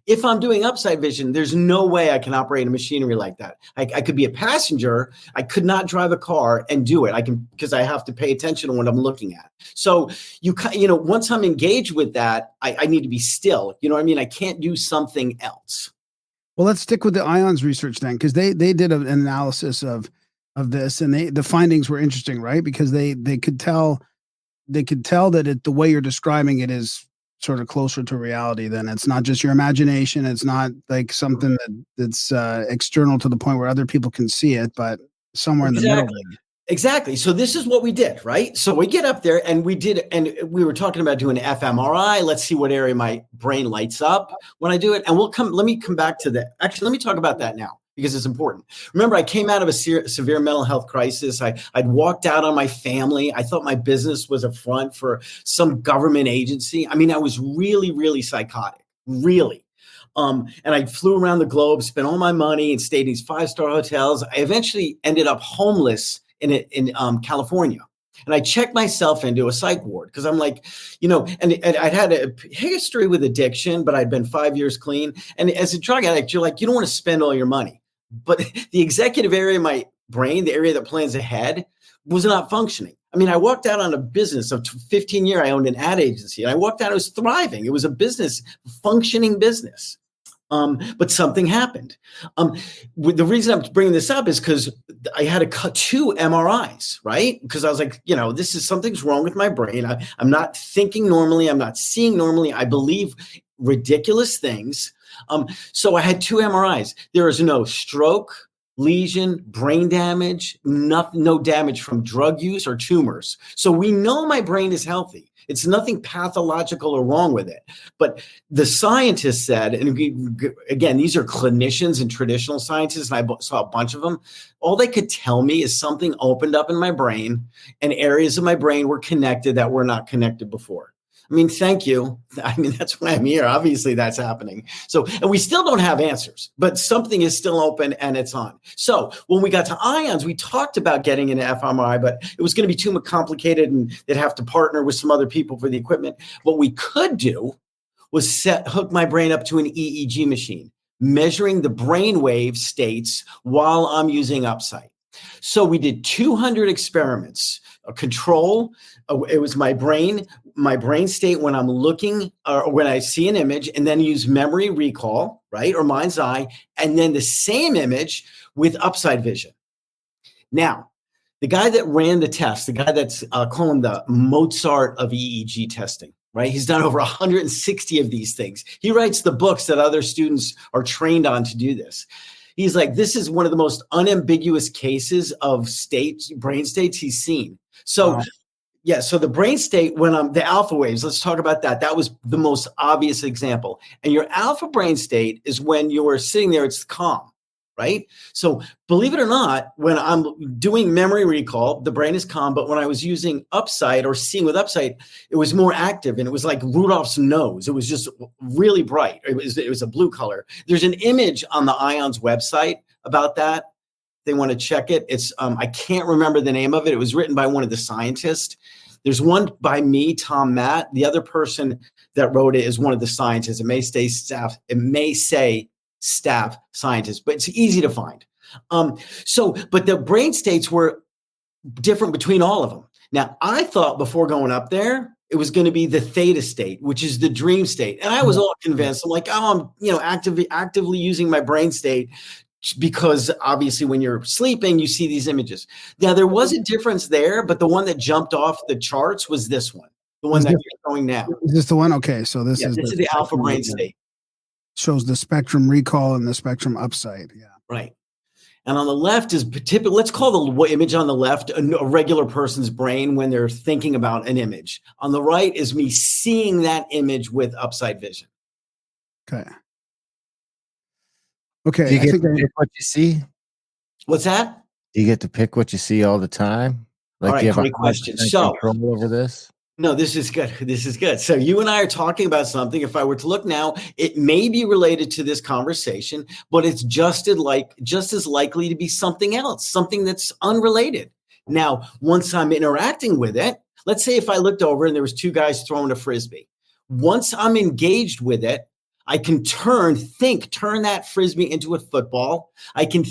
Speaker 6: If I'm doing upside vision, there's no way I can operate a machinery like that. I could be a passenger. I could not drive a car and do it. Because I have to pay attention to what I'm looking at. So once I'm engaged with that, I need to be still. You know what I mean? I can't do something else.
Speaker 5: Well, let's stick with the ions research then, because they did an analysis of this, and the findings were interesting, right? Because they could tell that the way you're describing it is sort of closer to reality. Then it's not just your imagination. It's not like something that's external to the point where other people can see it, but somewhere in the middle.
Speaker 6: Exactly. So this is what we did, right? So we get up there and we were talking about doing an fMRI. Let's see what area my brain lights up when I do it. And let me come back to that. Actually, let me talk about that now, because it's important. Remember, I came out of a severe mental health crisis. I'd walked out on my family. I thought my business was a front for some government agency. I mean, I was really, really psychotic, really. And I flew around the globe, spent all my money and stayed in these 5-star hotels. I eventually ended up homeless in California. And I checked myself into a psych ward because I'm like, and I'd had a history with addiction, but I'd been 5 years clean. And as a drug addict, you're like, you don't want to spend all your money. But the executive area of my brain, the area that plans ahead, was not functioning. I mean, I walked out on a business of 15 years. I owned an ad agency, and I walked out, it was thriving. It was a business, functioning business. But something happened. The reason I'm bringing this up is because I had to cut 2 MRIs, right? Because I was like, something's wrong with my brain. I'm not thinking normally. I'm not seeing normally. I believe ridiculous things. So I had 2 MRIs. There is no stroke, lesion, brain damage, no damage from drug use or tumors. So we know my brain is healthy. It's nothing pathological or wrong with it. But the scientists said, and again, these are clinicians and traditional scientists, and I saw a bunch of them. All they could tell me is something opened up in my brain and areas of my brain were connected that were not connected before. I mean, thank you. I mean, that's why I'm here. Obviously, that's happening. So, and we still don't have answers, but something is still open and it's on. So when we got to ions, we talked about getting an fMRI, but it was going to be too complicated and they'd have to partner with some other people for the equipment. What we could do was hook my brain up to an EEG machine, measuring the brainwave states while I'm using Upsight. So we did 200 experiments, a control. It was my brain state when I'm looking or when I see an image, and then use memory recall, right? Or mind's eye, and then the same image with upside vision. Now, the guy that ran the test, the guy that's calling the Mozart of EEG testing, right? He's done over 160 of these things. He writes the books that other students are trained on to do this. He's like, this is one of the most unambiguous cases of brain states he's seen. So, wow. Yeah, so the brain state, when the alpha waves, let's talk about that. That was the most obvious example. And your alpha brain state is when you're sitting there, it's calm, right? So believe it or not, when I'm doing memory recall, the brain is calm. But when I was using Upsight or seeing with Upsight, it was more active. And it was like Rudolph's nose. It was just really bright. It was a blue color. There's an image on the IONS website about that. They want to check it. It's I can't remember the name of it. It was written by one of the scientists. There's one by me, Tom Matt. The other person that wrote it is one of the scientists. It may say staff scientist, but it's easy to find. But the brain states were different between all of them. Now, I thought before going up there, it was going to be the theta state, which is the dream state. And I was all convinced. I'm like, oh, I'm actively using my brain state, because obviously when you're sleeping, you see these images. Now, there was a difference there, but the one that jumped off the charts was this one, the one that you're showing now.
Speaker 5: Is this the one? Okay, so this is
Speaker 6: the alpha brain state.
Speaker 5: Shows the spectrum recall and the spectrum upside. Yeah.
Speaker 6: Right. And on the left is typical. Let's call the image on the left a regular person's brain when they're thinking about an image. On the right is me seeing that image with upside vision.
Speaker 5: Okay. Okay.
Speaker 4: Do you get to pick what you see?
Speaker 6: What's that?
Speaker 4: Do you get to pick what you see all the time? Like,
Speaker 6: All right,
Speaker 4: do you have
Speaker 6: great question. So,
Speaker 4: control over this?
Speaker 6: no, this is good. This is good. So you and I are talking about something. If I were to look now, it may be related to this conversation, but it's just as likely to be something else, something that's unrelated. Now, once I'm interacting with it, let's say if I looked over and there was two guys throwing a Frisbee. Once I'm engaged with it, I can turn that Frisbee into a football. I can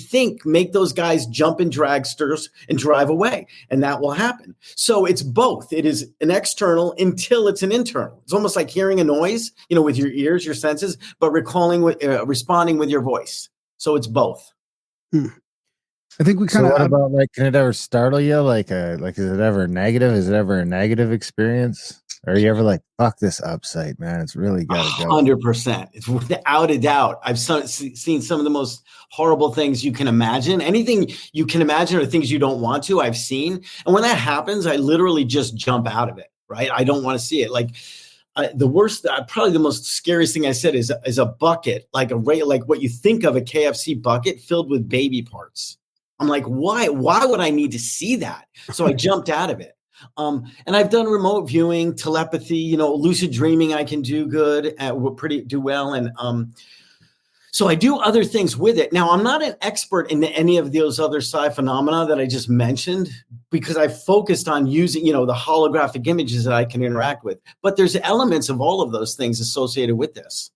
Speaker 6: make those guys jump in dragsters and drive away, and that will happen. So it's both. It is an external until it's an internal. It's almost like hearing a noise, with your ears, your senses, but responding with your voice. So it's both.
Speaker 5: I think we kind of.
Speaker 4: So what about, like, can it ever startle you? Like, is it ever negative? Is it ever a negative experience? Or are you ever like, fuck this Upsight, man? It's really got to go.
Speaker 6: 100%. It's without a doubt. I've seen some of the most horrible things you can imagine. Anything you can imagine or things you don't want to, I've seen. And when that happens, I literally just jump out of it, right? I don't want to see it. Like, the worst, probably the most scariest thing I said is a bucket, like what you think of a KFC bucket filled with baby parts. I'm like, why would I need to see that? So I jumped out of it. And I've done remote viewing, telepathy, lucid dreaming. I can do good do well. And, so I do other things with it. Now, I'm not an expert in any of those other psi phenomena that I just mentioned, because I focused on using, the holographic images that I can interact with. But there's elements of all of those things associated with this.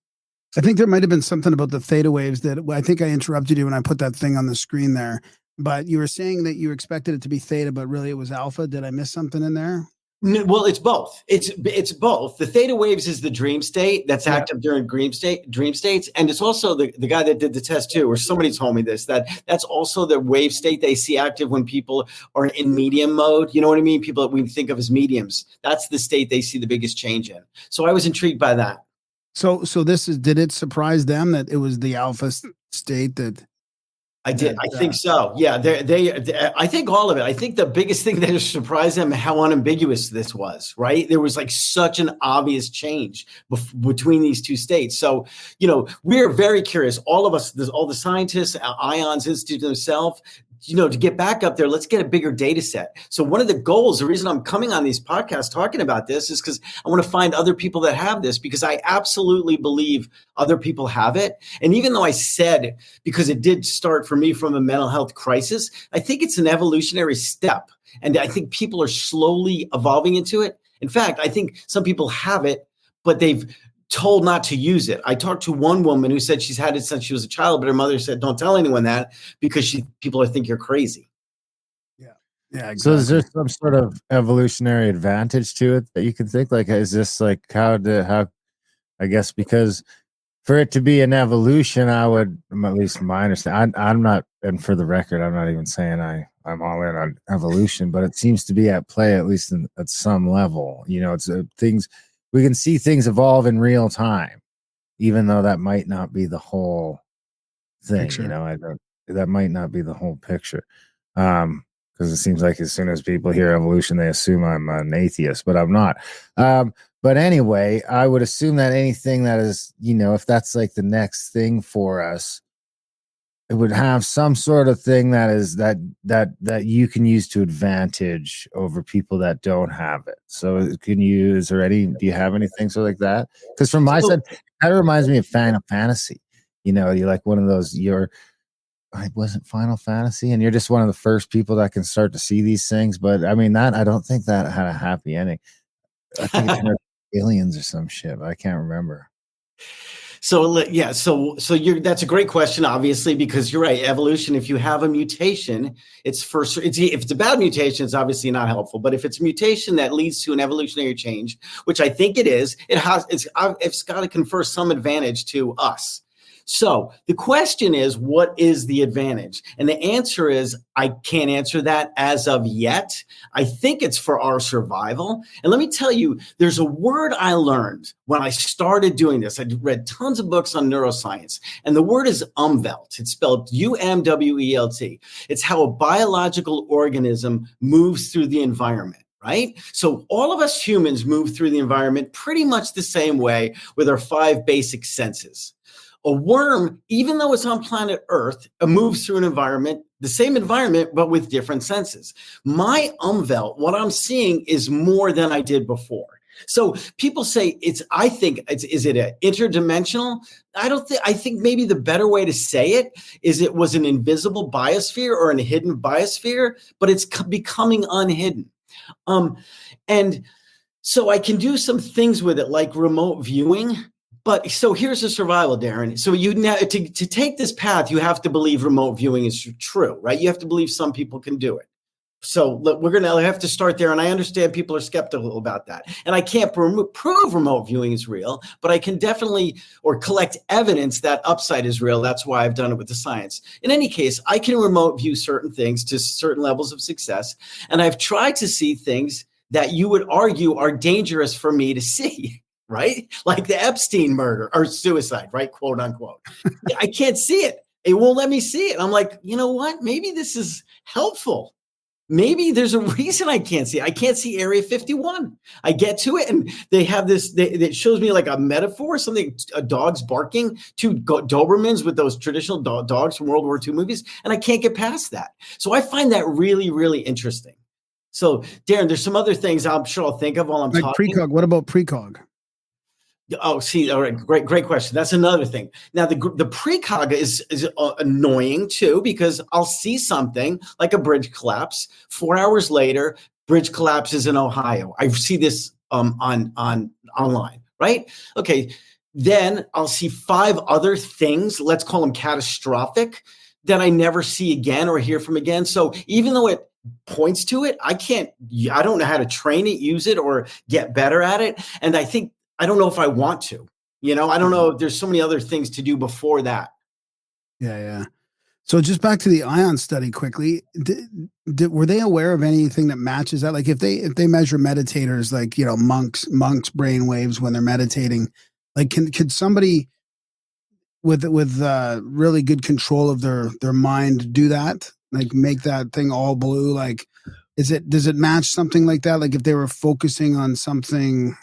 Speaker 5: I think there might have been something about the theta waves that I think I interrupted you when I put that thing on the screen there. But you were saying that you expected it to be theta, but really it was alpha. Did I miss something in there?
Speaker 6: Well, it's both. It's both. The theta waves is the dream state that's active during dream states, and it's also the guy that did the test too, or somebody told me this, that's also the wave state they see active when people are in medium mode. You know what I mean? People that we think of as mediums. That's the state they see the biggest change in. So I was intrigued by that.
Speaker 5: So did it surprise them that it was the alpha state that?
Speaker 6: I did. I think so. Yeah. I think all of it. I think the biggest thing that surprised them, how unambiguous this was, right? There was like such an obvious change between these two states. So, we're very curious. All of us, all the scientists, IONS Institute themselves, to get back up there, let's get a bigger data set. So one of the goals, the reason I'm coming on these podcasts talking about this is because I want to find other people that have this, because I absolutely believe other people have it. And even though I said, because it did start for me from a mental health crisis, I think it's an evolutionary step. And I think people are slowly evolving into it. In fact, I think some people have it, but they've told not to use it. I talked to one woman who said she's had it since she was a child, but her mother said, don't tell anyone that, because people think you're crazy.
Speaker 5: Yeah. Exactly.
Speaker 4: So is there some sort of evolutionary advantage to it that you can think? Like, is this like how I guess, because for it to be an evolution, I would, at least my understanding, I'm not, and for the record, I'm not even saying I'm all in on evolution, but it seems to be at play, at least at some level. It's things, we can see things evolve in real time, even though that might not be the whole thing. Picture. That might not be the whole picture. Because it seems like as soon as people hear evolution, they assume I'm an atheist, but I'm not. But anyway, I would assume that anything that is, if that's like the next thing for us, it would have some sort of thing that is that you can use to advantage over people that don't have it. So do you have anything so like that? Because from my side, that reminds me of Final Fantasy. You're like one of those, I wasn't Final Fantasy, and you're just one of the first people that can start to see these things. But I mean, I don't think that had a happy ending. I think it turned out aliens or some shit, but I can't remember.
Speaker 6: That's a great question, obviously, because you're right. Evolution, if you have a mutation, if it's a bad mutation, it's obviously not helpful. But if it's a mutation that leads to an evolutionary change, which I think it is, it's got to confer some advantage to us. So the question is, what is the advantage? And the answer is, I can't answer that as of yet. I think it's for our survival. And let me tell you, there's a word I learned when I started doing this. I read tons of books on neuroscience, and the word is umwelt. It's spelled UMWELT. It's how a biological organism moves through the environment. Right? So all of us humans move through the environment pretty much the same way with our 5 basic senses. A worm, even though it's on planet Earth, moves through an environment, the same environment, but with different senses. My umwelt, what I'm seeing is more than I did before. So people say is it an interdimensional? I think maybe the better way to say it is it was an invisible biosphere or a hidden biosphere, but it's becoming unhidden. And so I can do some things with it, like remote viewing. But so here's the survival, Darren. So to take this path, you have to believe remote viewing is true, right? You have to believe some people can do it. So look, we're going to have to start there. And I understand people are skeptical about that. And I can't prove remote viewing is real, but I can definitely collect evidence that Upsight is real. That's why I've done it with the science. In any case, I can remote view certain things to certain levels of success. And I've tried to see things that you would argue are dangerous for me to see. Right? Like the Epstein murder or suicide, right? Quote unquote. I can't see it. It won't let me see it. I'm like, you know what? Maybe this is helpful. Maybe there's a reason I can't see it. I can't see Area 51. I get to it and they have this, it shows me like a metaphor, something, a dog's barking, 2 Dobermans with those traditional dogs from World War II movies. And I can't get past that. So I find that really, really interesting. So Darren, there's some other things I'm sure I'll think of while I'm talking.
Speaker 5: Precog. What about precog?
Speaker 6: Oh, see, all right, great question. That's another thing. Now, the precog is annoying too, because I'll see something like a bridge collapse. 4 hours later, bridge collapses in Ohio. I see this online, right? Okay, then I'll see 5 other things. Let's call them catastrophic that I never see again or hear from again. So even though it points to it, I don't know how to train it, use it, or get better at it, and I don't know if I want to, I don't know if there's so many other things to do before that.
Speaker 5: Yeah. So just back to the ion study quickly, were they aware of anything that matches that? Like if they measure meditators, like, monks brain waves when they're meditating, like could somebody with really good control of their mind do that? Like make that thing all blue? Like, does it match something like that? Like if they were focusing on something.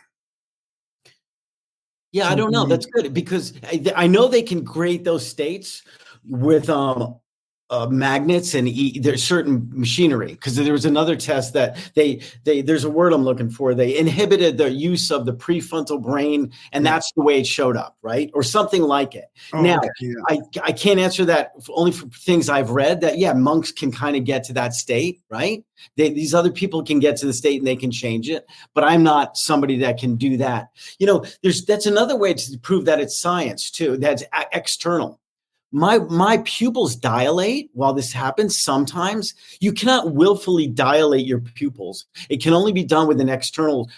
Speaker 6: Yeah, I don't know. That's good because I know they can create those states with magnets and there's certain machinery, because there was another test that there's a word I'm looking for. They inhibited the use of the prefrontal brain, and that's the way it showed up, right? Or something like it. I can't answer that only for things I've read that, monks can kind of get to that state, right? These other people can get to the state and they can change it, but I'm not somebody that can do that. That's another way to prove that it's science too. That's external. My pupils dilate while this happens. Sometimes you cannot willfully dilate your pupils. It can only be done with an external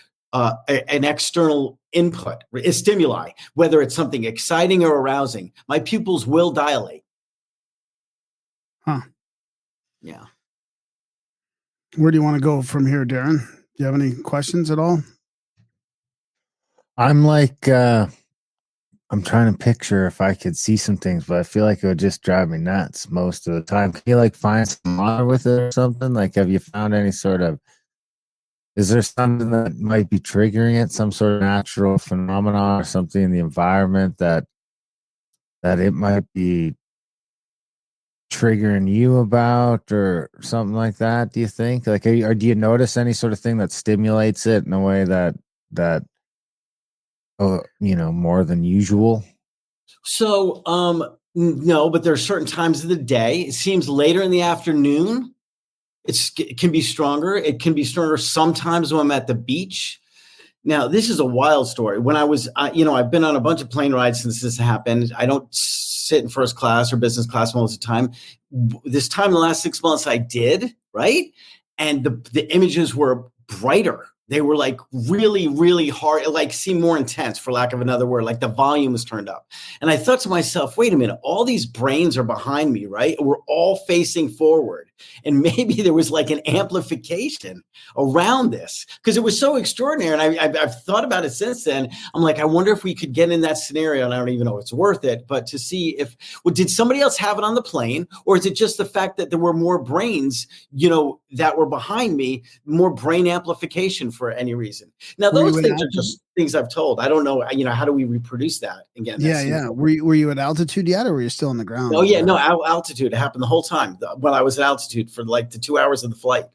Speaker 6: input, a stimuli, whether it's something exciting or arousing. My pupils will dilate.
Speaker 5: Huh.
Speaker 6: Yeah.
Speaker 5: Where do you want to go from here, Darren? Do you have any questions at all?
Speaker 4: I'm like, I'm trying to picture if I could see some things, but I feel like it would just drive me nuts most of the time. Can you find some honor with it or something? Like, have you found any is there something that might be triggering it? Some sort of natural phenomenon or something in the environment that it might be triggering you about or something like that? Do you think? Or do you notice any sort of thing that stimulates it in a way that more than usual?
Speaker 6: So, no, but there are certain times of the day. It seems later in the afternoon, it can be stronger. It can be stronger sometimes when I'm at the beach. Now, this is a wild story. When I was, I've been on a bunch of plane rides since this happened. I don't sit in first class or business class most of the time. This time in the last 6 months, I did, right? And the images were brighter. They were like really, really hard, like seemed more intense, for lack of another word, like the volume was turned up. And I thought to myself, wait a minute, all these brains are behind me, right? We're all facing forward. And maybe there was like an amplification around this because it was so extraordinary. And I've thought about it since then. I'm like, I wonder if we could get in that scenario. And I don't even know if it's worth it, but to see did somebody else have it on the plane? Or is it just the fact that there were more brains, that were behind me, more brain amplification for any reason? Now, those things are just things I've told. I don't know, how do we reproduce that again?
Speaker 5: Yeah. Were you at altitude yet, or were you still on the ground?
Speaker 6: Oh yeah, no, altitude. It happened the whole time when I was at altitude for like the 2 hours of the flight.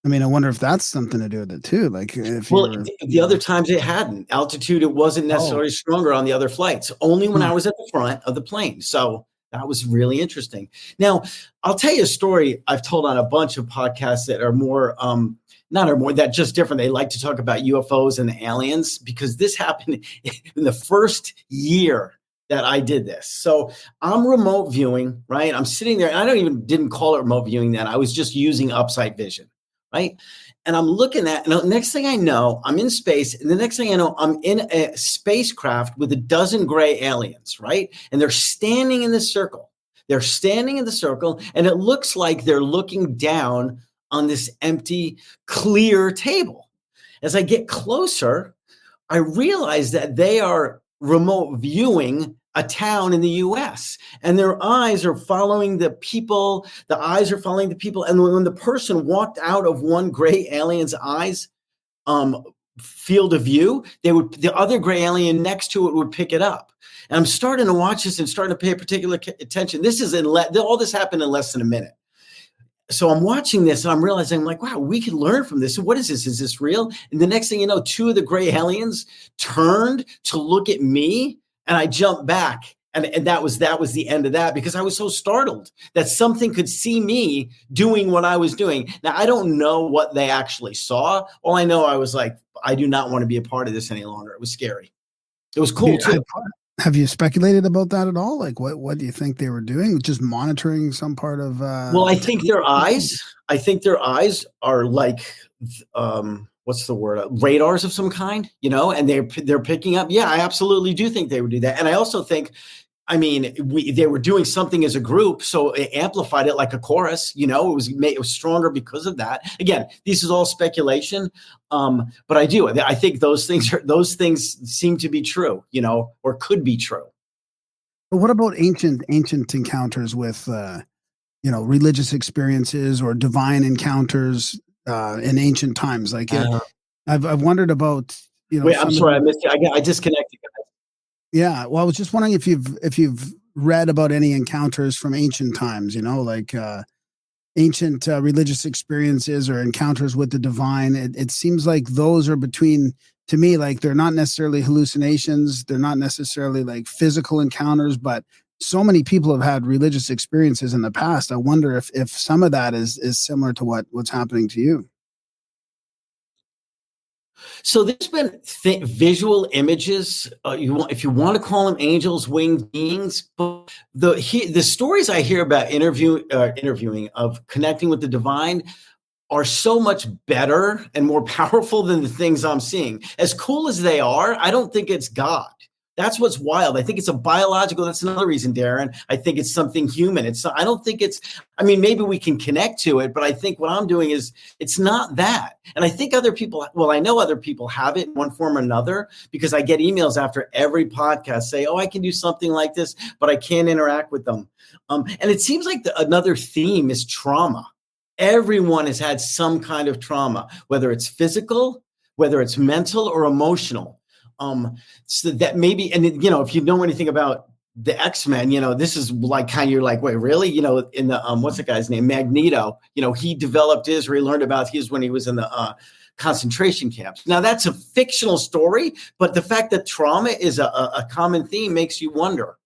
Speaker 5: I mean, I wonder if that's something to do with it too. Like,
Speaker 6: the other times it hadn't. Altitude, it wasn't necessarily stronger on the other flights. Only when I was at the front of the plane. So that was really interesting. Now, I'll tell you a story I've told on a bunch of podcasts that are more that just different. They like to talk about UFOs and the aliens because this happened in the first year that I did this. So I'm remote viewing, right? I'm sitting there and I didn't call it remote viewing then. I was just using Upsight vision, right? And I'm looking at, and the next thing I know, I'm in space. And the next thing I know, I'm in a spacecraft with a dozen gray aliens, right? And they're standing in this circle. They're standing in the circle and it looks like they're looking down on this empty, clear table. As I get closer, I realize that they are remote viewing a town in the US and their eyes are following the people. The eyes are following the people. And when the person walked out of one gray alien's eyes, field of view, the other gray alien next to it would pick it up. And I'm starting to watch this and starting to pay particular attention. This is all this happened in less than a minute. So I'm watching this and I'm realizing, like, wow, we can learn from this. What is this? Is this real? And the next thing you know, two of the gray aliens turned to look at me and I jumped back. And that was the end of that because I was so startled that something could see me doing what I was doing. Now, I don't know what they actually saw. All I know, I was like, I do not want to be a part of this any longer. It was scary. It was cool too.
Speaker 5: Have you speculated about that at all? Like, what do you think they were doing? Just monitoring some part of?
Speaker 6: Well, I think their eyes are like, what's the word? Radars of some kind, and they're picking up. Yeah, I absolutely do think they would do that, and I also think, they were doing something as a group, so it amplified it like a chorus. It was stronger because of that. Again, this is all speculation, but I think those things seem to be true, or could be true.
Speaker 5: But what about ancient encounters with, religious experiences or divine encounters in ancient times? Like, I've wondered about.
Speaker 6: Wait, I'm sorry, I missed you. I disconnected, guys.
Speaker 5: Yeah, well, I was just wondering if you've read about any encounters from ancient times, like ancient religious experiences or encounters with the divine. It seems like those are to me, like they're not necessarily hallucinations. They're not necessarily like physical encounters, but so many people have had religious experiences in the past. I wonder if some of that is similar to what's happening to you.
Speaker 6: So there's been visual images. If you want to call them angels, winged beings, but the stories I hear about interviewing of connecting with the divine are so much better and more powerful than the things I'm seeing. As cool as they are, I don't think it's God. That's what's wild. I think it's a biological. That's another reason, Darren. I think it's something human. I don't think maybe we can connect to it, but I think what I'm doing is it's not that. And I think I know other people have it in one form or another because I get emails after every podcast say, oh, I can do something like this, but I can't interact with them. And it seems like another theme is trauma. Everyone has had some kind of trauma, whether it's physical, whether it's mental or emotional. So that maybe, and if you know anything about the X-Men, this is like kind of, you're like, wait, really? In the, what's the guy's name? Magneto, he developed his, or he learned about his when he was in the concentration camps. Now that's a fictional story, but the fact that trauma is a common theme makes you wonder.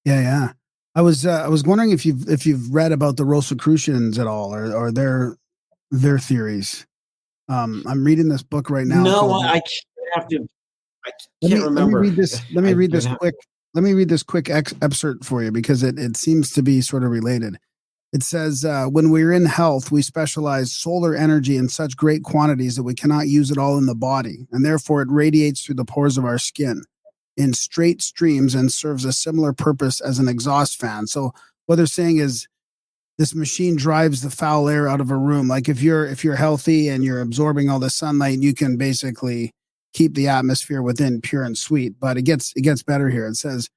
Speaker 5: Yeah. I was wondering if you've read about the Rosicrucians at all or their theories. I'm reading this book right now.
Speaker 6: No,
Speaker 5: called-
Speaker 6: I can't have to. I
Speaker 5: let
Speaker 6: can't
Speaker 5: me
Speaker 6: remember.
Speaker 5: read this. Let me
Speaker 6: I
Speaker 5: read
Speaker 6: don't
Speaker 5: this
Speaker 6: have-
Speaker 5: quick. Let me read this quick excerpt for you because it seems to be sort of related. It says, when we're in health, we specialize solar energy in such great quantities that we cannot use it all in the body, and therefore it radiates through the pores of our skin in straight streams and serves a similar purpose as an exhaust fan. So what they're saying is this machine drives the foul air out of a room. Like if you're healthy and you're absorbing all the sunlight, you can basically keep the atmosphere within pure and sweet. But it gets better here. It says,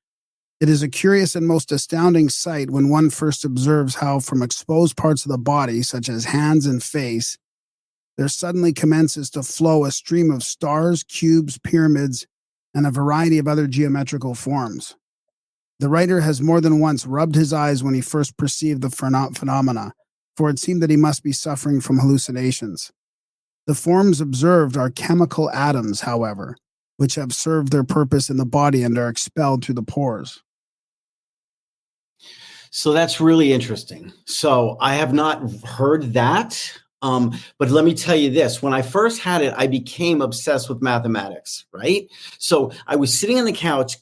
Speaker 5: it is a curious and most astounding sight when one first observes how from exposed parts of the body, such as hands and face, there suddenly commences to flow a stream of stars, cubes, pyramids, and a variety of other geometrical forms. The writer has more than once rubbed his eyes when he first perceived the phenomena, for it seemed that he must be suffering from hallucinations. The forms observed are chemical atoms, however, which have served their purpose in the body and are expelled through the pores.
Speaker 6: So that's really interesting. So I have not heard that. But let me tell you this. When I first had it, I became obsessed with mathematics, right? So I was sitting on the couch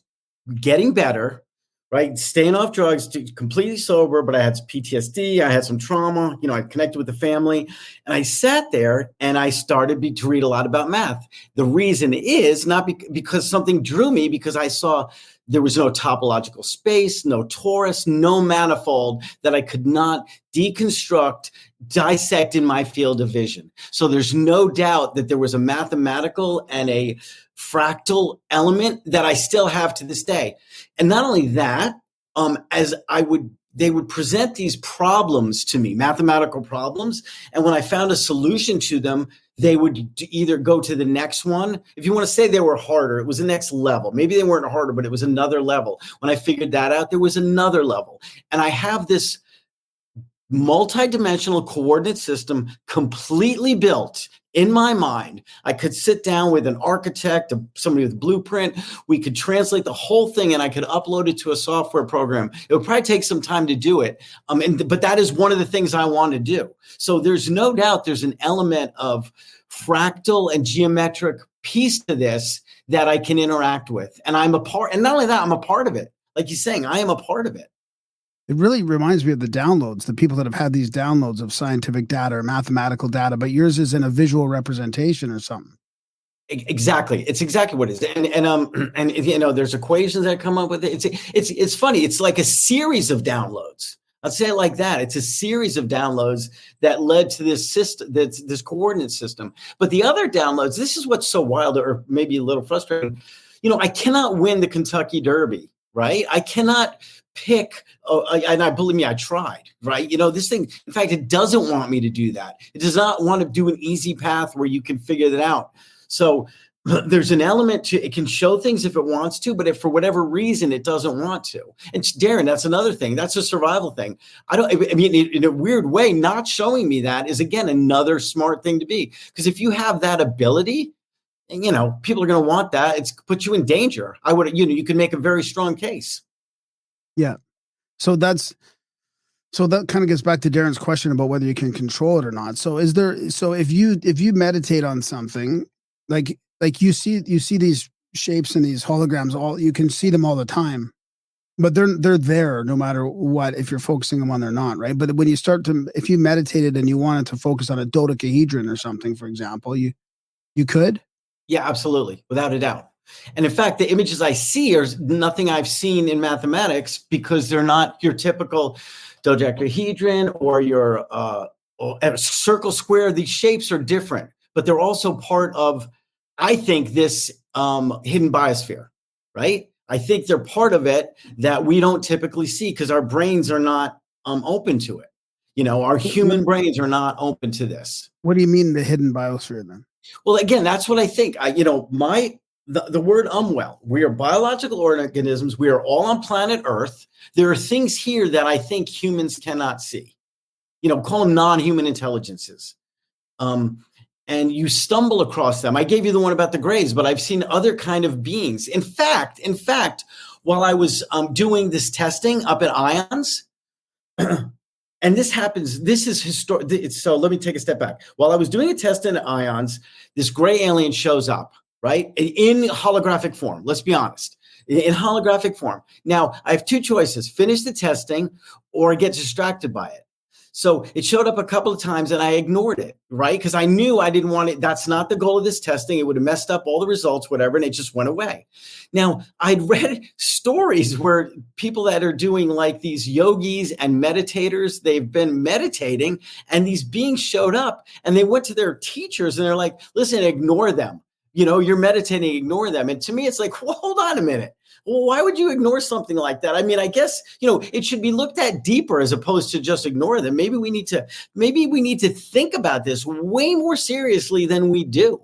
Speaker 6: getting better, right? Staying off drugs, completely sober, but I had PTSD. I had some trauma. I connected with the family. And I sat there and I started to read a lot about math. The reason is not because something drew me, because I saw there was no topological space, no torus, no manifold that I could not deconstruct, dissect in my field of vision. So there's no doubt that there was a mathematical and a fractal element that I still have to this day. And not only that, they would present these problems to me, mathematical problems. And when I found a solution to them, they would either go to the next one. If you want to say they were harder, it was the next level. Maybe they weren't harder, but it was another level. When I figured that out, there was another level. And I have this multi-dimensional coordinate system completely built in my mind. I could sit down with an architect, somebody with a blueprint. We could translate the whole thing and I could upload it to a software program. It would probably take some time to do it. But that is one of the things I want to do. So there's no doubt there's an element of fractal and geometric piece to this that I can interact with. And I'm a part, and not only that, I'm a part of it. Like you're saying, I am a part of it.
Speaker 5: It really reminds me of the downloads, the people that have had these downloads of scientific data or mathematical data, but yours is in a visual representation or something.
Speaker 6: Exactly. It's exactly what it is. And there's equations that come up with it. It's funny. It's like a series of downloads. I'll say it like that. It's a series of downloads that led to this system, this coordinate system. But the other downloads, this is what's so wild or maybe a little frustrating. I cannot win the Kentucky Derby, right? I cannot pick, and believe me, I tried, right? This thing, in fact, it doesn't want me to do that. It does not want to do an easy path where you can figure that out. So there's an element to it, can show things if it wants to, but if for whatever reason it doesn't want to. And Darren, that's another thing. That's a survival thing. In a weird way, not showing me that is, again, another smart thing to be. Because if you have that ability, and people are going to want that, it's put you in danger. You can make a very strong case.
Speaker 5: Yeah. So that kind of gets back to Darren's question about whether you can control it or not. So if you meditate on something, like you see these shapes and these holograms, you can see them all the time, but they're there no matter what, if you're focusing them on or not, right? But when you if you meditated and you wanted to focus on a dodecahedron or something, for example, you could?
Speaker 6: Yeah, absolutely. Without a doubt. And in fact, the images I see are nothing I've seen in mathematics because they're not your typical dodecahedron or your circle, square. These shapes are different, but they're also part of, I think, this hidden biosphere, right? I think they're part of it that we don't typically see because our brains are not open to it. Our human brains are not open to this.
Speaker 5: What do you mean the hidden biosphere then?
Speaker 6: Well, again, that's what I think. The word well, we are biological organisms. We are all on planet Earth. There are things here that I think humans cannot see. Call them non-human intelligences. And you stumble across them. I gave you the one about the Greys, but I've seen other kind of beings. In fact, while I was doing this testing up at IONS, And this happens, this is historic. So let me take a step back. While I was doing a test in ions, this gray alien shows up, right? In holographic form. Let's be honest. In holographic form. Now, I have two choices: finish the testing or get distracted by it. So it showed up a couple of times and I ignored it, right? Because I knew I didn't want it. That's not the goal of this testing. It would have messed up all the results, whatever, and it just went away. Now, I'd read stories where people that are doing like these yogis and meditators, they've been meditating and these beings showed up and they went to their teachers and they're like, listen, ignore them. You know, you're meditating, ignore them. And to me, it's like, well, hold on a minute. Well, why would you ignore something like that? I mean, I guess, you know, it should be looked at deeper as opposed to just ignore them. Maybe we need to think about this way more seriously than we do.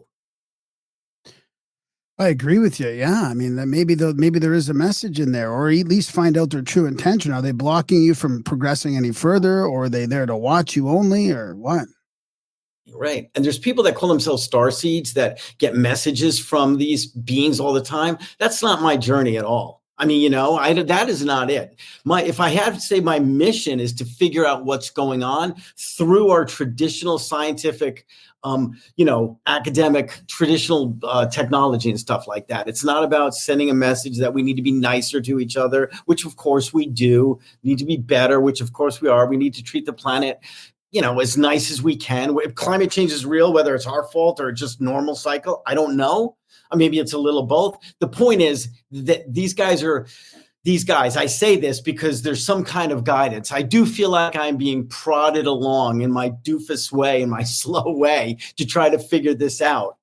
Speaker 5: I agree with you. Yeah. I mean, maybe there is a message in there, or at least find out their true intention. Are they blocking you from progressing any further, or are they there to watch you only, or what?
Speaker 6: Right. And there's people that call themselves star seeds that get messages from these beings all the time. That's not my journey at all. I mean, you know, that is not it. If I had to say, my mission is to figure out what's going on through our traditional scientific, you know, academic, traditional technology and stuff like that. It's not about sending a message that we need to be nicer to each other, which of course we do. We need to be better, which of course we are. We need to treat the planet, you know, as nice as we can. If climate change is real, whether it's our fault or just normal cycle, I don't know. Or maybe it's a little both. The point is that these guys, I say this because there's some kind of guidance. I do feel like I'm being prodded along in my doofus way, in my slow way, to try to figure this out.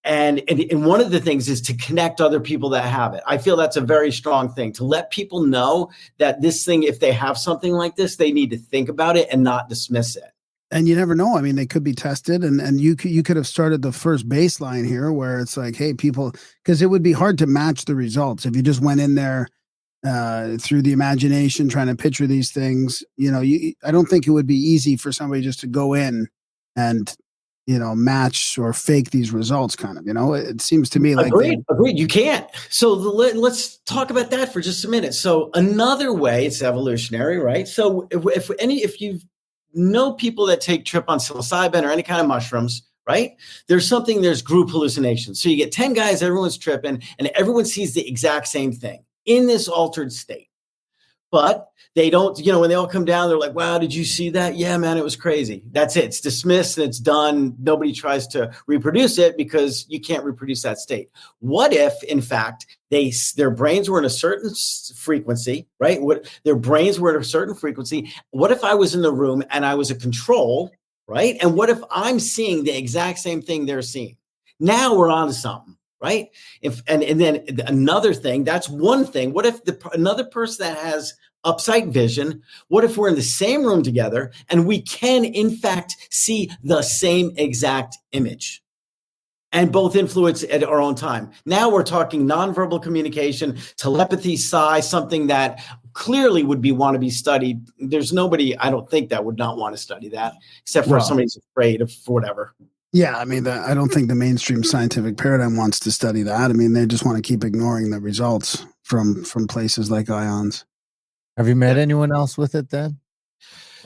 Speaker 6: And one of the things is to connect other people that have it. I feel that's a very strong thing, to let people know that this thing, if they have something like this, they need to think about it and not dismiss it.
Speaker 5: And you never know. I mean, they could be tested, and you could have started the first baseline here where it's like, hey, people, because it would be hard to match the results if you just went in there through the imagination trying to picture these things. You know, I don't think it would be easy for somebody just to go in and, you know, match or fake these results, kind of. You know, it seems to me like
Speaker 6: agreed. You can't. So let's talk about that for just a minute. So another way, it's evolutionary, right? So if you know people that take trip on psilocybin or any kind of mushrooms, right? There's group hallucinations. So you get 10 guys, everyone's tripping, and everyone sees the exact same thing in this altered state. But they don't, you know, when they all come down, they're like, wow, did you see that? Yeah, man, it was crazy. That's it. It's dismissed and it's done. Nobody tries to reproduce it because you can't reproduce that state. What if, in fact, their brains were in a certain frequency, right? Their brains were at a certain frequency. What if I was in the room and I was a control, right? And what if I'm seeing the exact same thing they're seeing? Now we're on to something. Right. And then another thing, that's one thing. What if another person that has upsight vision, what if we're in the same room together and we can, in fact, see the same exact image and both influence at our own time? Now we're talking nonverbal communication, telepathy, psi, something that clearly would want to be studied. There's nobody, I don't think, that would not want to study that, except for somebody's afraid of whatever.
Speaker 5: Yeah, I mean, I don't think the mainstream scientific paradigm wants to study that. I mean, they just want to keep ignoring the results from places like ions.
Speaker 4: Have you met anyone else with it then?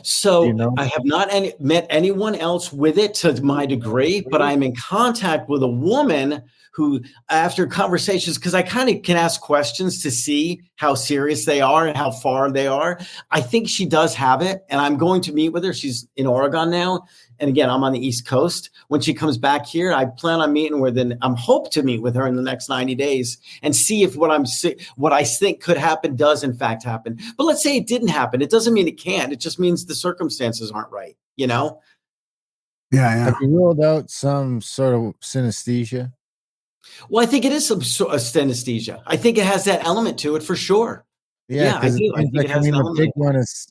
Speaker 6: So I have not met anyone else with it to my degree, but I'm in contact with a woman who, after conversations, because I kind of can ask questions to see how serious they are and how far they are. I think she does have it, and I'm going to meet with her. She's in Oregon now. And again, I'm on the East Coast. When she comes back here, I plan on meeting with her. I'm hope to meet with her in the next 90 days and see if what I think could happen does in fact happen. But let's say it didn't happen. It doesn't mean it can't. It just means the circumstances aren't right, you know?
Speaker 5: Yeah.
Speaker 4: Have you ruled out some sort of synesthesia?
Speaker 6: Well, I think it is some sort of synesthesia. I think it has that element to it for sure. Yeah, I do. I think it has an element.
Speaker 4: The big one is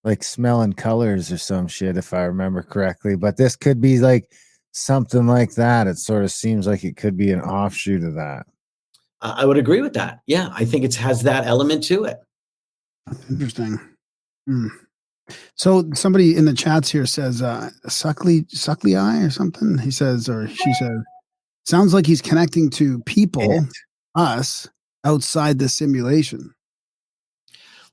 Speaker 4: like smelling colors or some shit, if I remember correctly. But this could be like something like that. It sort of seems like it could be an offshoot of that.
Speaker 6: I would agree with that. Yeah, I think it has that element to it.
Speaker 5: Interesting. So somebody in the chats here says Suckly eye or something. He says, or she says, sounds like he's connecting to people, us, outside the simulation.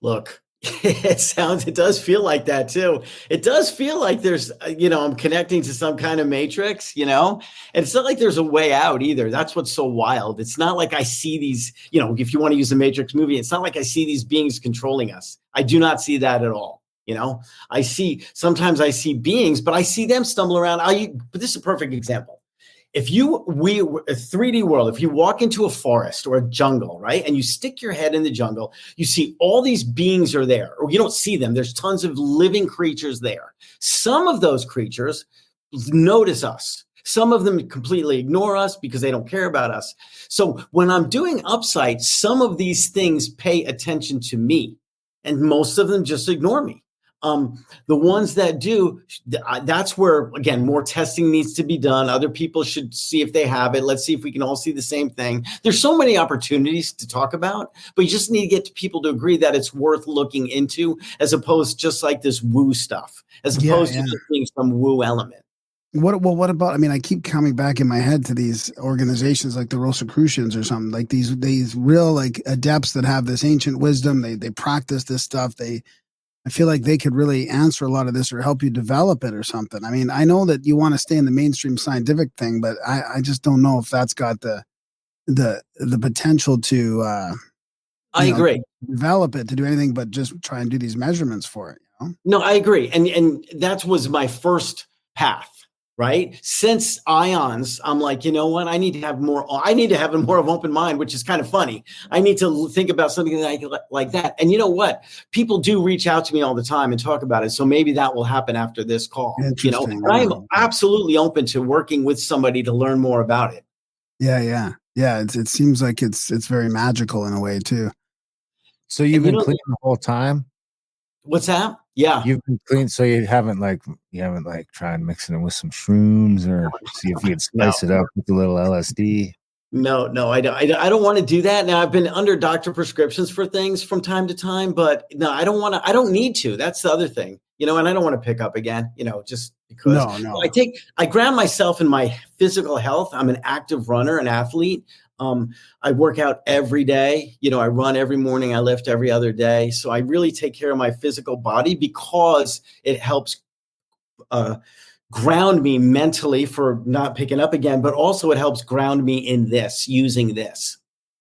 Speaker 6: Look, It does feel like that too. It does feel like there's, I'm connecting to some kind of matrix, and it's not like there's a way out either. That's what's so wild. It's not like I see these, if you want to use the Matrix movie, it's not like I see these beings controlling us. I do not see that at all. Sometimes I see beings, but I see them stumble around. But this is a perfect example. A 3D world, if you walk into a forest or a jungle, right, and you stick your head in the jungle, you see all these beings are there, or you don't see them. There's tons of living creatures there. Some of those creatures notice us. Some of them completely ignore us because they don't care about us. So when I'm doing Upsight, some of these things pay attention to me, and most of them just ignore me. The ones that do, that's where, again, more testing needs to be done. Other people should see if they have it. Let's see if we can all see the same thing. There's so many opportunities to talk about, but you just need to get people to agree that it's worth looking into, as opposed to just like this woo stuff, as opposed to just being some woo element.
Speaker 5: What about, I mean, I keep coming back in my head to these organizations like the Rosicrucians or something, like these real like adepts that have this ancient wisdom. They practice this stuff. I feel like they could really answer a lot of this or help you develop it or something. I mean, I know that you want to stay in the mainstream scientific thing, but I just don't know if that's got the potential to
Speaker 6: I agree.
Speaker 5: Develop it to do anything but just try and do these measurements for it.
Speaker 6: No, I agree. And that was my first path. Right. Since ions, I'm like, you know what? I need to have a more of an open mind, which is kind of funny. I need to think about something like that. And you know what? People do reach out to me all the time and talk about it. So maybe that will happen after this call. And I am absolutely open to working with somebody to learn more about it.
Speaker 5: Yeah. It seems like it's very magical in a way too.
Speaker 4: So you've been clean the whole time?
Speaker 6: What's that? Yeah.
Speaker 4: You've been clean, so you haven't tried mixing it with some shrooms or see if you could spice it up with a little LSD.
Speaker 6: No, I don't want to do that. Now, I've been under doctor prescriptions for things from time to time, but no, I don't need to. That's the other thing, and I don't want to pick up again, just because I ground myself in my physical health. I'm an active runner, an athlete. I work out every day. I run every morning. I lift every other day. So I really take care of my physical body because it helps ground me mentally for not picking up again, but also it helps ground me in using this.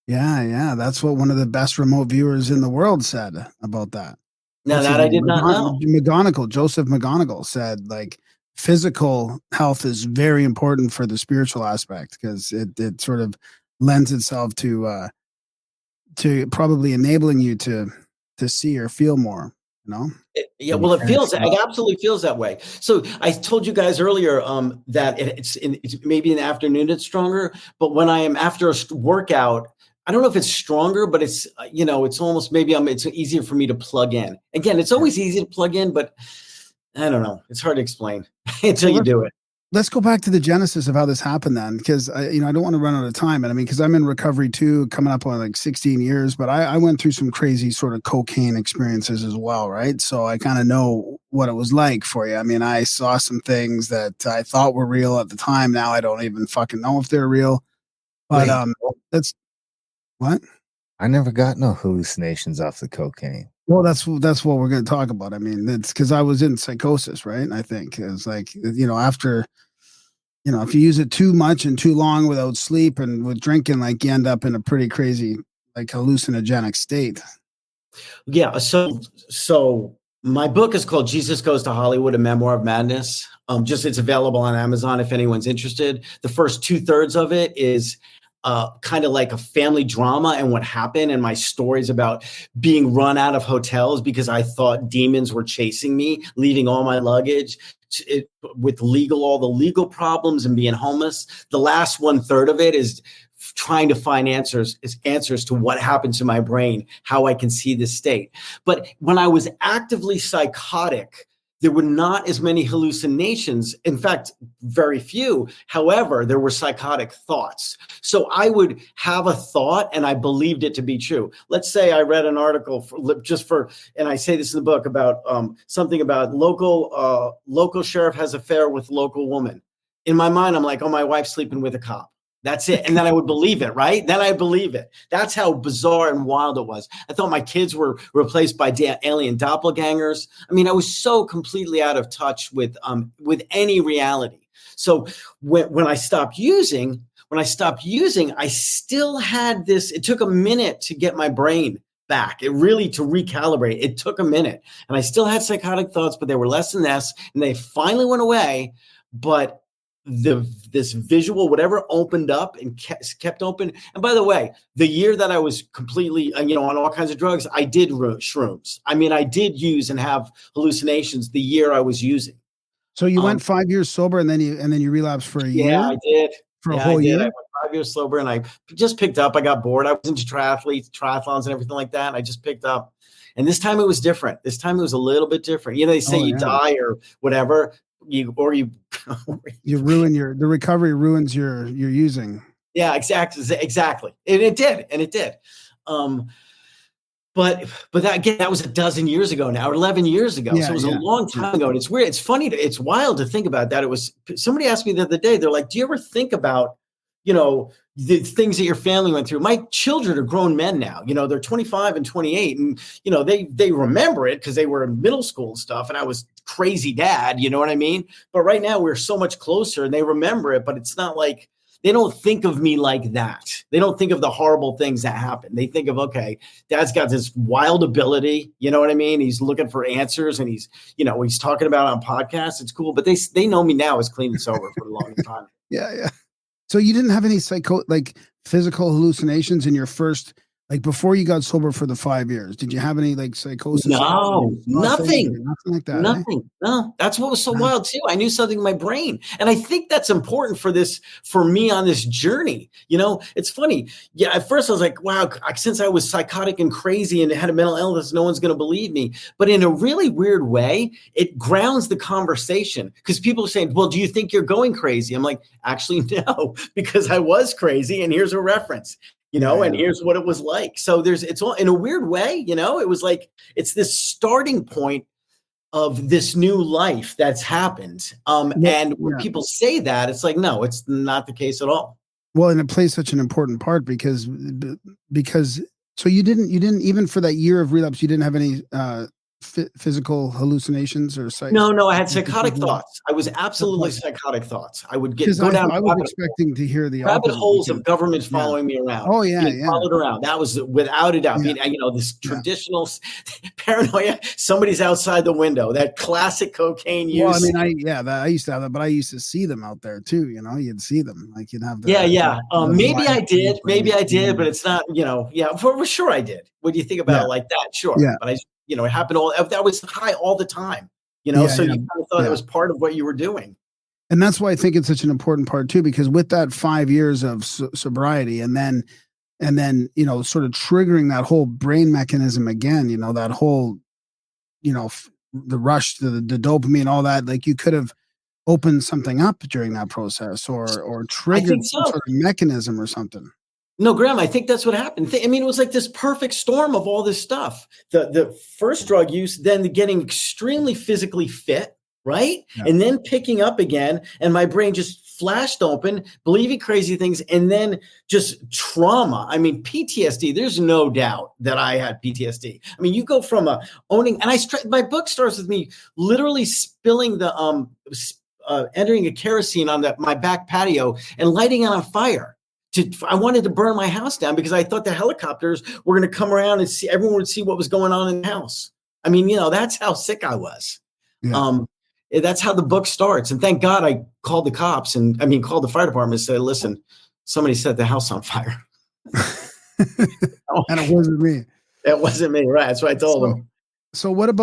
Speaker 5: Yeah. That's what one of the best remote viewers in the world said about that.
Speaker 6: Now that I did not know.
Speaker 5: Joseph McGonigal said, like, physical health is very important for the spiritual aspect because it sort of lends itself to probably enabling you to see or feel more,
Speaker 6: it absolutely feels that way. So I told you guys earlier that it's maybe in the afternoon it's stronger, but when I am after a workout, I don't know if it's stronger, but it's it's almost it's easier for me to plug in. Again, it's always easy to plug in, but I don't know. It's hard to explain until you do it.
Speaker 5: Let's go back to the genesis of how this happened then, because I don't want to run out of time. And I mean, because I'm in recovery too, coming up on like 16 years, but I went through some crazy sort of cocaine experiences as well, right? So I kind of know what it was like for you. I mean, I saw some things that I thought were real at the time. Now I don't even fucking know if they're real. But that's what?
Speaker 4: I never got no hallucinations off the cocaine.
Speaker 5: Well, that's what we're going to talk about. I mean, it's because I was in psychosis, right? I think it's like, after, if you use it too much and too long without sleep and with drinking, like you end up in a pretty crazy, like hallucinogenic state.
Speaker 6: Yeah. So my book is called Jesus Goes to Hollywood, a Memoir of Madness. It's available on Amazon if anyone's interested. The first 2/3 of it is kind of like a family drama and what happened, and my stories about being run out of hotels because I thought demons were chasing me, leaving all my luggage with all the legal problems and being homeless. The last 1/3 of it is trying to find answers to what happened to my brain, how I can see this state. But when I was actively psychotic, there were not as many hallucinations. In fact, very few. However, there were psychotic thoughts. So I would have a thought and I believed it to be true. Let's say I read an article and I say this in the book about something about local sheriff has affair with local woman. In my mind, I'm like, oh, my wife's sleeping with a cop. That's it. And then I would believe it, right? Then I believe it. That's how bizarre and wild it was. I thought my kids were replaced by alien doppelgangers. I mean, I was so completely out of touch with any reality. So when I stopped using, I still had this. It took a minute to get my brain back. To recalibrate. It took a minute, and I still had psychotic thoughts, but they were less and less, and they finally went away. But this visual, whatever opened up and kept open. And by the way, the year that I was completely, on all kinds of drugs, I did shrooms. I mean, I did use and have hallucinations the year I was using.
Speaker 5: So you went 5 years sober, and then you relapsed for a year.
Speaker 6: Yeah, I did.
Speaker 5: For a whole year.
Speaker 6: I went 5 years sober, and I just picked up. I got bored. I was into triathlons and everything like that. And I just picked up. And this time it was different. This time it was a little bit different. They say you die or whatever. You
Speaker 5: ruin the recovery ruins your using.
Speaker 6: Yeah, exactly. And it did. But that, again, that was a dozen years ago now, or 11 years ago. So it was a long time ago. And it's weird. It's funny. It's wild to think about that. Somebody asked me the other day, they're like, do you ever think about, the things that your family went through? My children are grown men now, they're 25 and 28, and, they remember it because they were in middle school and stuff. And I was crazy dad, you know what I mean? But right now we're so much closer and they remember it, but it's not like, they don't think of me like that. They don't think of the horrible things that happen. They think of, okay, dad's got this wild ability. You know what I mean? He's looking for answers, and he's talking about it on podcasts. It's cool. But they know me now as clean and sober for a long time.
Speaker 5: Yeah. So you didn't have any physical hallucinations in your first, before you got sober for the 5 years? Did you have any psychosis?
Speaker 6: No, nothing
Speaker 5: like that.
Speaker 6: Nothing. No, that's what was so wild too. I knew something in my brain. And I think that's important for me on this journey. It's funny. Yeah. At first I was like, wow, since I was psychotic and crazy and had a mental illness, no one's going to believe me. But in a really weird way, it grounds the conversation, because people are saying, well, do you think you're going crazy? I'm like, actually, no, because I was crazy. And here's a reference. And here's what it was like. So it's all in a weird way, it was like, it's this starting point of this new life that's happened. And when people say that, it's like, no, it's not the case at all.
Speaker 5: Well, and it plays such an important part because so you didn't even for that year of relapse, you didn't have any physical hallucinations or
Speaker 6: No, I had psychotic thoughts. I was absolutely psychotic thoughts. I would go down.
Speaker 5: I was expecting to hear the
Speaker 6: rabbit holes of government following me around.
Speaker 5: Oh yeah,
Speaker 6: followed around. That was without a doubt. This traditional paranoia. Somebody's outside the window. That classic cocaine use.
Speaker 5: Well, I mean, I used to have that, but I used to see them out there too. You'd see them, you'd have.
Speaker 6: Maybe I did, but it's not. For sure I did. What do you think about it like that? Sure, but it happened that was high all the time, so you kind of thought it was part of what you were doing.
Speaker 5: And that's why I think it's such an important part too, because with that 5 years of sobriety and then, sort of triggering that whole brain mechanism again, that whole, the rush, the dopamine, all that, you could have opened something up during that process or triggered some sort of mechanism or something.
Speaker 6: No, Graham, I think that's what happened. I mean, it was like this perfect storm of all this stuff. The first drug use, then getting extremely physically fit, right? Yeah. And then picking up again, and my brain just flashed open, believing crazy things, and then just trauma. I mean, PTSD, there's no doubt that I had PTSD. I mean, you go from owning, and my book starts with me literally spilling entering a kerosene on my back patio and lighting it on fire. I wanted to burn my house down because I thought the helicopters were going to come around and everyone would see what was going on in the house. I mean, that's how sick I was. Yeah. That's how the book starts. And thank God I called the cops called the fire department and said, listen, somebody set the house on fire.
Speaker 5: And it wasn't me.
Speaker 6: It wasn't me. Right. That's what I told them.
Speaker 5: So when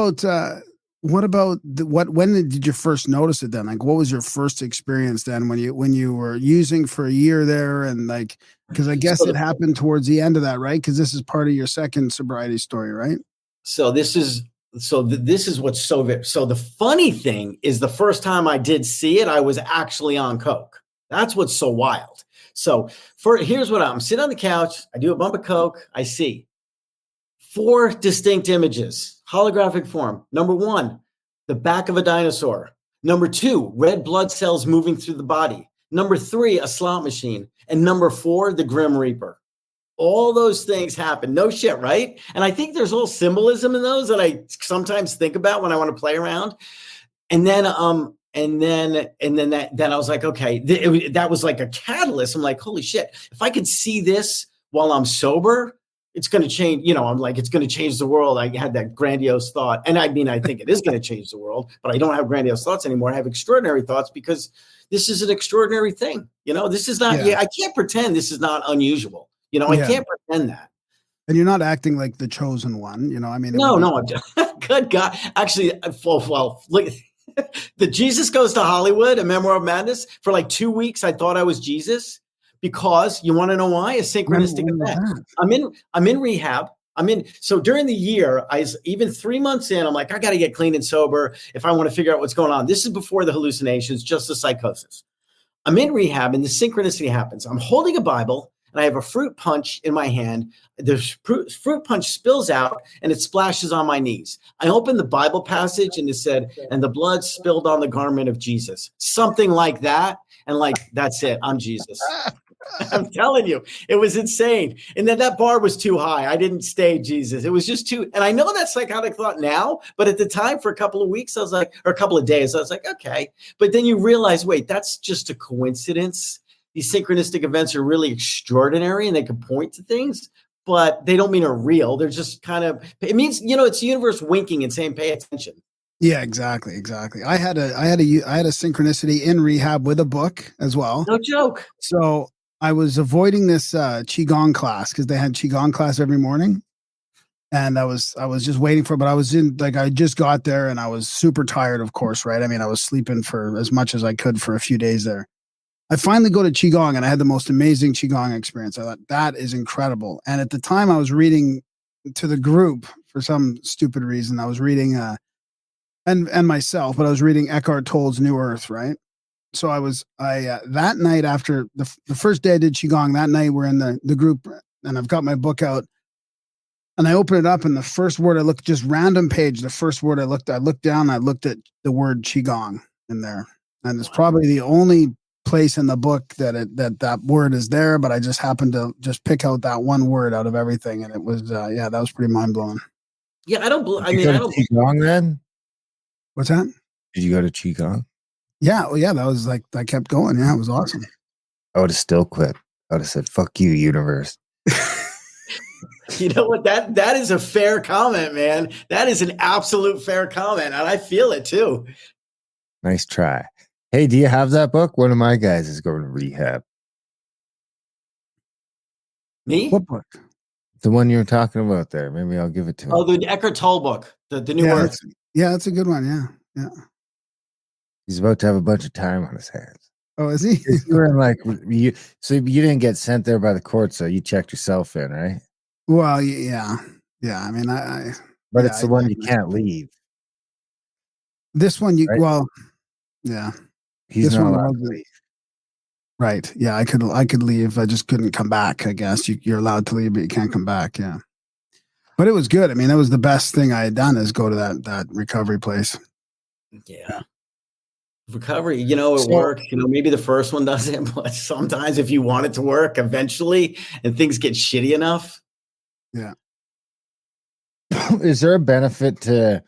Speaker 5: did you first notice it then? What was your first experience then when you were using for a year there? And because I guess it happened towards the end of that, right? Because this is part of your second sobriety story, right?
Speaker 6: So this is what's so the funny thing is the first time I did see it, I was actually on coke. That's what's so wild. So here's what I'm sitting on the couch. I do a bump of coke. I see 4 distinct images, holographic form. Number 1, the back of a dinosaur. Number 2, red blood cells moving through the body. Number 3, a slot machine. And number 4, the Grim Reaper. All those things happen. No shit, right? And I think there's a little symbolism in those that I sometimes think about when I want to play around. And then that I was like, okay, that was like a catalyst. I'm like, holy shit, if I could see this while I'm sober, it's going to change. I'm like, it's going to change the world. I had that grandiose thought. And I mean, I think it is going to change the world, but I don't have grandiose thoughts anymore. I have extraordinary thoughts because this is an extraordinary thing. This is not, I can't pretend this is not unusual. I can't pretend that.
Speaker 5: And you're not acting like the chosen one, I mean.
Speaker 6: No, I'm just, good God. Actually, well, look, the Jesus Goes to Hollywood, a memoir of madness. For like 2 weeks, I thought I was Jesus because you want to know why? A synchronistic event. I'm in rehab. So during the year, even 3 months in, I'm like, I got to get clean and sober if I want to figure out what's going on. This is before the hallucinations, just the psychosis. I'm in rehab and the synchronicity happens. I'm holding a Bible and I have a fruit punch in my hand. The fruit punch spills out and it splashes on my knees. I opened the Bible passage and it said, and the blood spilled on the garment of Jesus. Something like that. And like, that's it. I'm Jesus. I'm telling you, it was insane. And then that bar was too high. I didn't stay Jesus. It was just too, and I know that's psychotic thought now, but at the time for a couple of weeks, I was like, or a couple of days, I was like, okay. But then you realize, wait, that's just a coincidence. These synchronistic events are really extraordinary and they can point to things, but they don't mean are real. They're just kind of, it means, it's the universe winking and saying, pay attention.
Speaker 5: Yeah, exactly. I had a synchronicity in rehab with a book as well.
Speaker 6: No joke.
Speaker 5: So I was avoiding this Qigong class because they had Qigong class every morning. And I was just waiting for it, but I just got there and I was super tired, of course, right? I mean, I was sleeping for as much as I could for a few days there. I finally go to Qigong and I had the most amazing Qigong experience. I thought that is incredible. And at the time I was reading to the group for some stupid reason. I was reading, and myself, but I was reading Eckhart Tolle's New Earth, right? So that night after the first day I did Qigong, that night we're in the group and I've got my book out and I open it up and the first word I looked, just random page, the first word I looked down, I looked at the word Qigong in there. And it's probably the only place in the book that word is there, but I just happened to just pick out that one word out of everything. And it was, that was pretty mind blowing.
Speaker 6: Yeah. I don't
Speaker 4: Qigong then?
Speaker 5: What's that?
Speaker 4: Did you go to Qigong?
Speaker 5: Yeah. Well, yeah, that was like, I kept going. Yeah. It was awesome.
Speaker 4: I would have still quit. I would have said, fuck you, universe.
Speaker 6: You know what? That is a fair comment, man. That is an absolute fair comment. And I feel it too.
Speaker 4: Nice try. Hey, do you have that book? One of my guys is going to rehab.
Speaker 6: Me?
Speaker 5: What book?
Speaker 4: The one you were talking about there. Maybe I'll give it to him.
Speaker 6: Oh, the Eckhart Tolle book, the New Earth.
Speaker 5: That's a good one. Yeah.
Speaker 4: He's about to have a bunch of time on his hands.
Speaker 5: Oh, is he?
Speaker 4: You were in so you didn't get sent there by the court, so you checked yourself in, right?
Speaker 5: Well, yeah. I mean,
Speaker 4: but it's the one you can't leave.
Speaker 5: This one,
Speaker 4: right?
Speaker 5: Well, yeah.
Speaker 4: He's not allowed to leave.
Speaker 5: Right. Yeah, I could leave. I just couldn't come back, I guess. You're allowed to leave, but you can't come back. Yeah. But it was good. I mean, that was the best thing I had done is go to that recovery place.
Speaker 6: Yeah. Recovery, it works. Maybe the first one doesn't, but sometimes if you want it to work eventually and things get shitty enough.
Speaker 5: Yeah.
Speaker 4: Is there a benefit to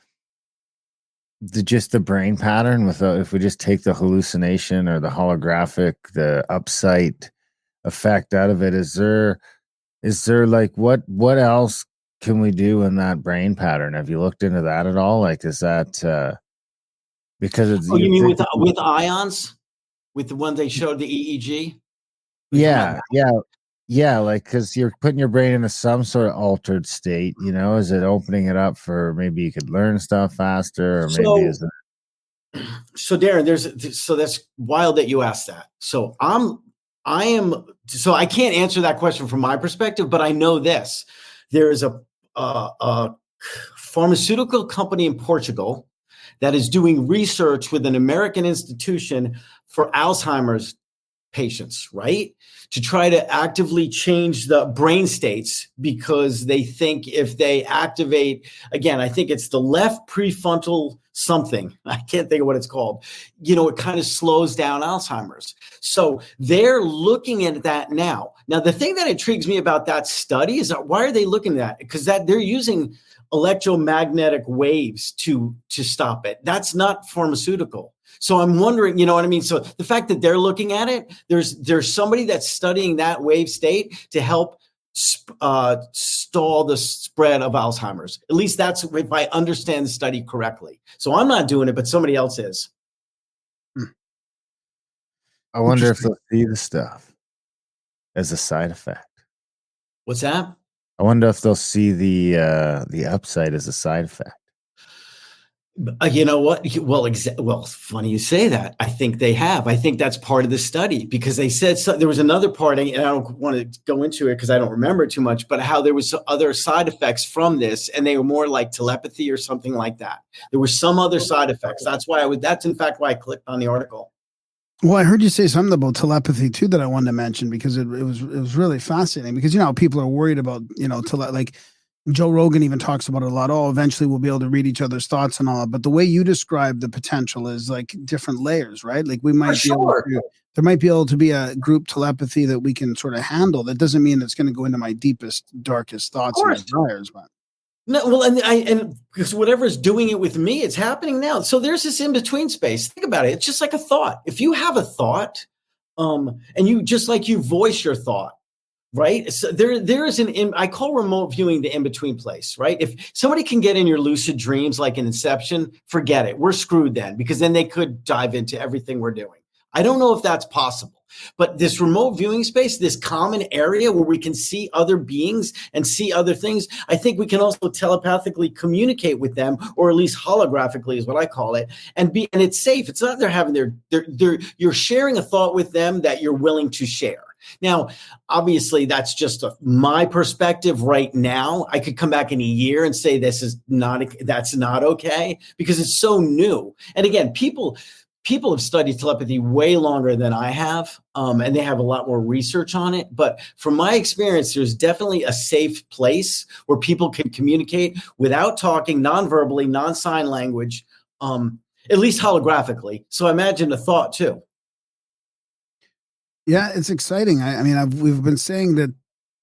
Speaker 4: just the brain pattern if we just take the hallucination or the holographic, the Upsight effect out of it? Is there like what else can we do in that brain pattern? Have you looked into that at all? Like, is that because it's
Speaker 6: you mean with ions, with the one they showed the EEG?
Speaker 4: Yeah, like because you're putting your brain into some sort of altered state, is it opening it up for maybe you could learn stuff faster, or maybe is it?
Speaker 6: So Darren, so that's wild that you asked that. So I can't answer that question from my perspective, but I know this. There is a pharmaceutical company in Portugal that is doing research with an American institution for Alzheimer's patients, right? To try to actively change the brain states because they think if they activate, again, I think it's the left prefrontal something. I can't think of what it's called. It kind of slows down Alzheimer's. So they're looking at that now. Now, the thing that intrigues me about that study is that why are they looking at it? Because they're using electromagnetic waves to stop it. That's not pharmaceutical. So I'm wondering, you know what I mean? So the fact that they're looking at it, there's somebody that's studying that wave state to help stall the spread of Alzheimer's. At least that's if I understand the study correctly. So I'm not doing it, but somebody else is.
Speaker 4: I wonder if they'll see the stuff as a side effect.
Speaker 6: What's that?
Speaker 4: I wonder if they'll see the upside as a side effect.
Speaker 6: You know what? Well, funny you say that. I think they have. I think that's part of the study because they said there was another part, and I don't want to go into it because I don't remember too much, but how there was other side effects from this, and they were more like telepathy or something like that. There were some other side effects. That's in fact why I clicked on the article.
Speaker 5: Well, I heard you say something about telepathy too that I wanted to mention because it was really fascinating because people are worried about like Joe Rogan even talks about it a lot. Oh, eventually we'll be able to read each other's thoughts and all that. But the way you describe the potential is like different layers, right? Like we might be able to, there might be able to be a group telepathy that we can sort of handle. That doesn't mean it's going to go into my deepest, darkest thoughts and desires, but.
Speaker 6: No, well, and because whatever's doing it with me, it's happening now. So there's this in between space. Think about it. It's just like a thought. If you have a thought, and you just like you voice your thought, right? So there is I call remote viewing the in between place, right? If somebody can get in your lucid dreams like an Inception, forget it. We're screwed then because then they could dive into everything we're doing. I don't know if that's possible. But this remote viewing space, this common area where we can see other beings and see other things, I think we can also telepathically communicate with them, or at least holographically is what I call it, and it's safe. It's not they're having you're sharing a thought with them that you're willing to share. Now, obviously, that's just my perspective right now. I could come back in a year and say that's not okay because it's so new. And again, people have studied telepathy way longer than I have, and they have a lot more research on it. But from my experience, there's definitely a safe place where people can communicate without talking, non-verbally, non-sign language, at least holographically. So imagine the thought too.
Speaker 5: Yeah, it's exciting. I mean, we've been saying that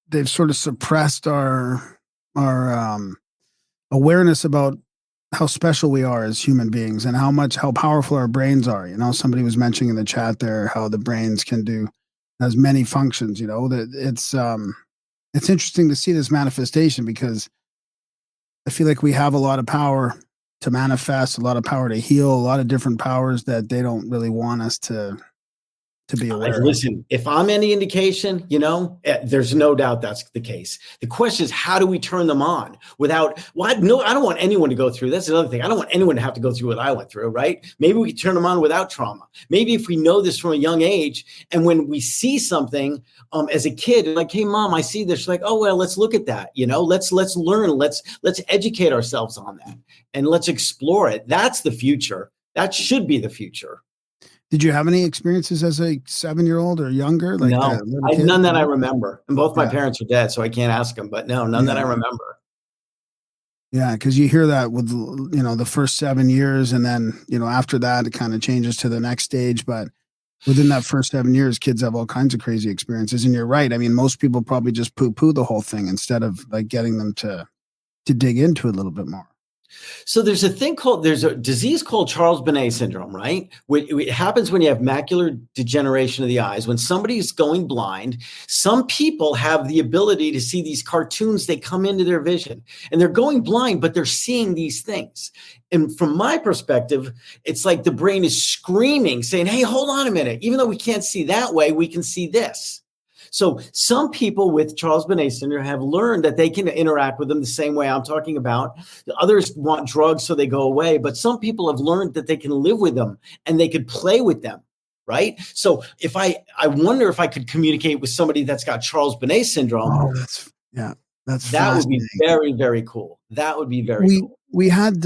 Speaker 5: they've sort of suppressed our awareness about how special we are as human beings and how powerful our brains are. Somebody was mentioning in the chat there how the brains can do as many functions. That it's interesting to see this manifestation because I feel like we have a lot of power to manifest, a lot of power to heal, a lot of different powers that they don't really want us to be aware of.
Speaker 6: Listen, if I'm any indication, there's no doubt that's the case. The question is, how do we turn them on without, I don't want anyone to go through. That's another thing. I don't want anyone to have to go through what I went through, right? Maybe we can turn them on without trauma. Maybe if we know this from a young age, and when we see something as a kid, like, hey, mom, I see this. She's like, oh, well, let's look at that. Let's learn. Let's educate ourselves on that and let's explore it. That's the future. That should be the future.
Speaker 5: Did you have any experiences as a 7-year-old or younger? Like
Speaker 6: no, none that I remember. And both my parents are dead, so I can't ask them. But no, none that I remember.
Speaker 5: Yeah, because you hear that with the first 7 years, and then after that it kind of changes to the next stage. But within that first 7 years, kids have all kinds of crazy experiences. And you're right. I mean, most people probably just poo-poo the whole thing instead of like getting them to dig into it a little bit more.
Speaker 6: So there's a disease called Charles Bonnet syndrome, right? It happens when you have macular degeneration of the eyes. When somebody's going blind, some people have the ability to see these cartoons. They come into their vision and they're going blind, but they're seeing these things. And from my perspective, it's like the brain is screaming, saying, hey, hold on a minute. Even though we can't see that way, we can see this. So some people with Charles Bonnet syndrome have learned that they can interact with them the same way I'm talking about. Others want drugs so they go away, but some people have learned that they can live with them and they could play with them, right? So if I wonder if I could communicate with somebody that's got Charles Bonnet syndrome.
Speaker 5: Oh, that
Speaker 6: would be very, very cool. That would be very cool.
Speaker 5: We had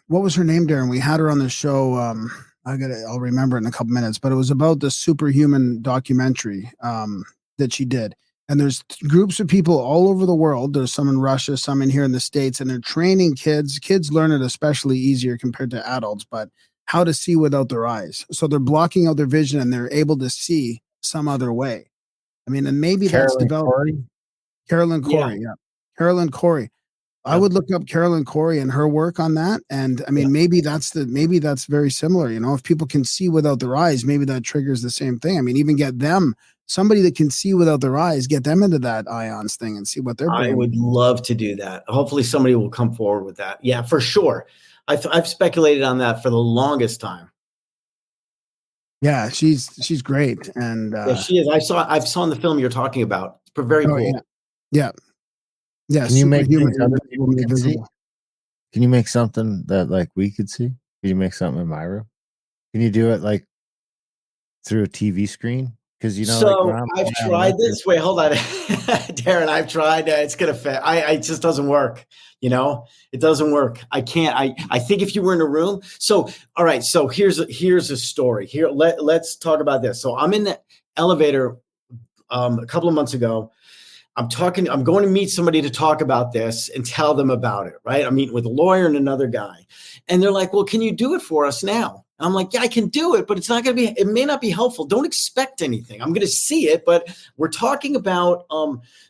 Speaker 5: what was her name, Darren? We had her on the show. I'll remember it in a couple minutes, but it was about the superhuman documentary that she did. And there's groups of people all over the world. There's some in Russia, some in here in the States, and they're training kids. Kids learn it especially easier compared to adults, but how to see without their eyes. So they're blocking out their vision and they're able to see some other way. I mean, and maybe that's developed. Carolyn Corey, yeah. Carolyn Corey. I would look up Carolyn Corey and her work on that. And I mean, maybe that's very similar. You know, if people can see without their eyes, maybe that triggers the same thing. I mean, even get them, somebody that can see without their eyes, get them into that ions thing and see what they're doing.
Speaker 6: I would love to do that. Hopefully somebody will come forward with that. Yeah, for sure. I've speculated on that for the longest time.
Speaker 5: Yeah, she's great. And
Speaker 6: she is. I saw in the film you're talking about. It's very cool.
Speaker 5: Yeah. Yeah.
Speaker 4: Can you make things other people can see? Can you make something that like we could see? Can you make something in my room? Can you do it like through a TV screen? Because
Speaker 6: I've tried this. Wait, hold on, Darren. I've tried. It's gonna fit. It just doesn't work. You know, it doesn't work. I can't. I think if you were in a room. So all right. So here's a story. Here, let's talk about this. So I'm in the elevator a couple of months ago. I'm going to meet somebody to talk about this and tell them about it, right? I'm meeting with a lawyer and another guy. And they're like, well, can you do it for us now? And I'm like, yeah, I can do it, but it may not be helpful. Don't expect anything. I'm going to see it, but we're talking about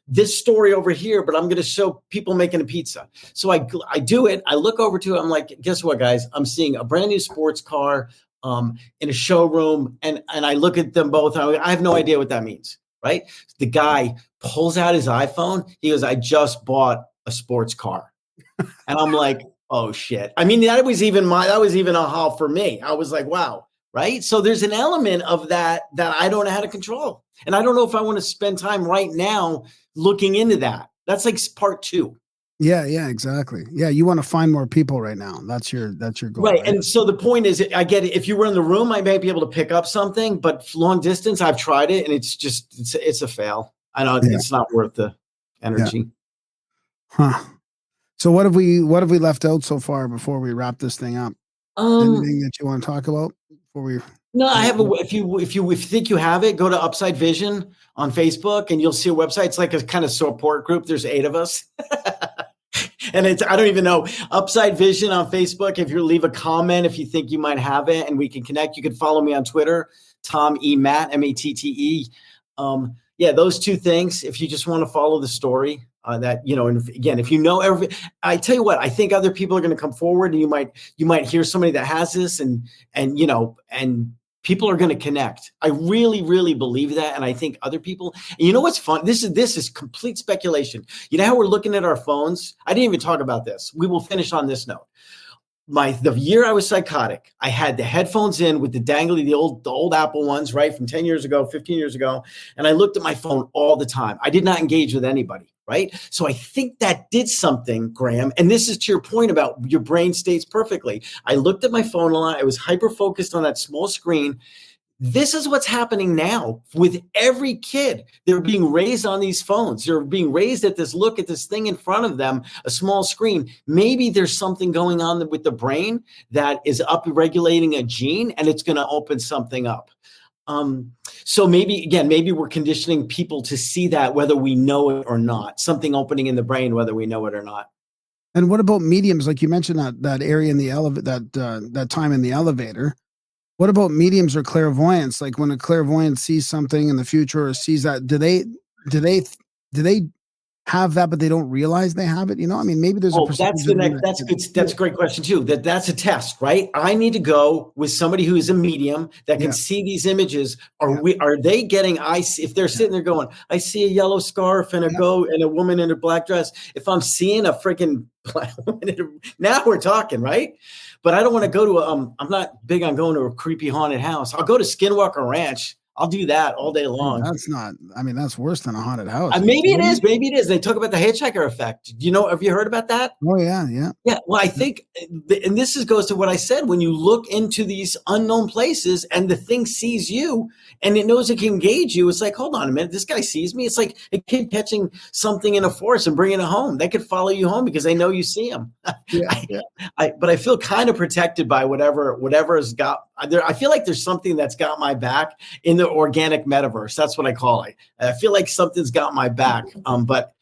Speaker 6: this story over here, but I'm going to show people making a pizza. So I do it. I look over to it. I'm like, guess what, guys? I'm seeing a brand new sports car in a showroom. And I look at them both. And I have no idea what that means. Right? The guy pulls out his iPhone. He goes, I just bought a sports car. And I'm like, oh shit. I mean, that was even a haul for me. I was like, wow. Right. So there's an element of that I don't know how to control. And I don't know if I want to spend time right now looking into that. That's like part 2.
Speaker 5: Yeah, exactly. Yeah, you want to find more people right now. That's your goal.
Speaker 6: Right. And so the point is, I get it. If you were in the room, I may be able to pick up something, but long distance, I've tried it and it's a fail. I know it's not worth the energy.
Speaker 5: Yeah. Huh. So what have we left out so far before we wrap this thing up? Anything that you want to talk about before we? No,
Speaker 6: I have if you think you have it, go to Upsight Vision on Facebook and you'll see a website. It's like a kind of support group. There's 8 of us. And I don't even know, Upsight Vision on Facebook. If you leave a comment, if you think you might have it and we can connect, you can follow me on Twitter, Tom E. Matt, M-A-T-T-E. Yeah, those 2 things. If you just want to follow the story that, you know, and again, if you know I tell you what, I think other people are going to come forward and you might hear somebody that has this and you know, and people are going to connect. I really, really believe that. And I think other people, and you know what's fun? This is complete speculation. You know how we're looking at our phones? I didn't even talk about this. We will finish on this note. The year I was psychotic, I had the headphones in with the dangly, the old Apple ones, right? From 10 years ago, 15 years ago. And I looked at my phone all the time. I did not engage with anybody. Right. So I think that did something, Graham. And this is to your point about your brain stays perfectly. I looked at my phone a lot. I was hyper focused on that small screen. This is what's happening now with every kid. They're being raised on these phones. They're being raised at this look at this thing in front of them, a small screen. Maybe there's something going on with the brain that is up-regulating a gene and it's going to open something up. So maybe we're conditioning people to see that whether we know it or not, something opening in the brain, whether we know it or not.
Speaker 5: And what about mediums? Like you mentioned that area in the elevator, that time in the elevator. What about mediums or clairvoyance? Like when a clairvoyant sees something in the future or sees that, do they have that, but they don't realize they have it? You know, I mean, maybe there's
Speaker 6: that's good. That's a great question too. That's a test, right? I need to go with somebody who is a medium that can see these images. Are they getting? If they're sitting there going, I see a yellow scarf and a woman in a black dress. If I'm seeing a freaking black woman, now we're talking, right? But I don't want to go to I'm not big on going to a creepy haunted house. I'll go to Skinwalker Ranch. I'll do that all day long.
Speaker 5: That's not. I mean, that's worse than a haunted house.
Speaker 6: Maybe it is. Maybe it is. They talk about the hitchhiker effect. Have you heard about that?
Speaker 5: Oh yeah, yeah.
Speaker 6: Yeah. Well, I think, and this goes to what I said. When you look into these unknown places, and the thing sees you, and it knows it can engage you, it's like, hold on a minute, this guy sees me. It's like a kid catching something in a forest and bringing it home. They could follow you home because they know you see them.
Speaker 5: Yeah.
Speaker 6: But I feel kind of protected by whatever has got there. I feel like there's something that's got my back in the organic metaverse. That's what I call it. I feel like something's got my back. But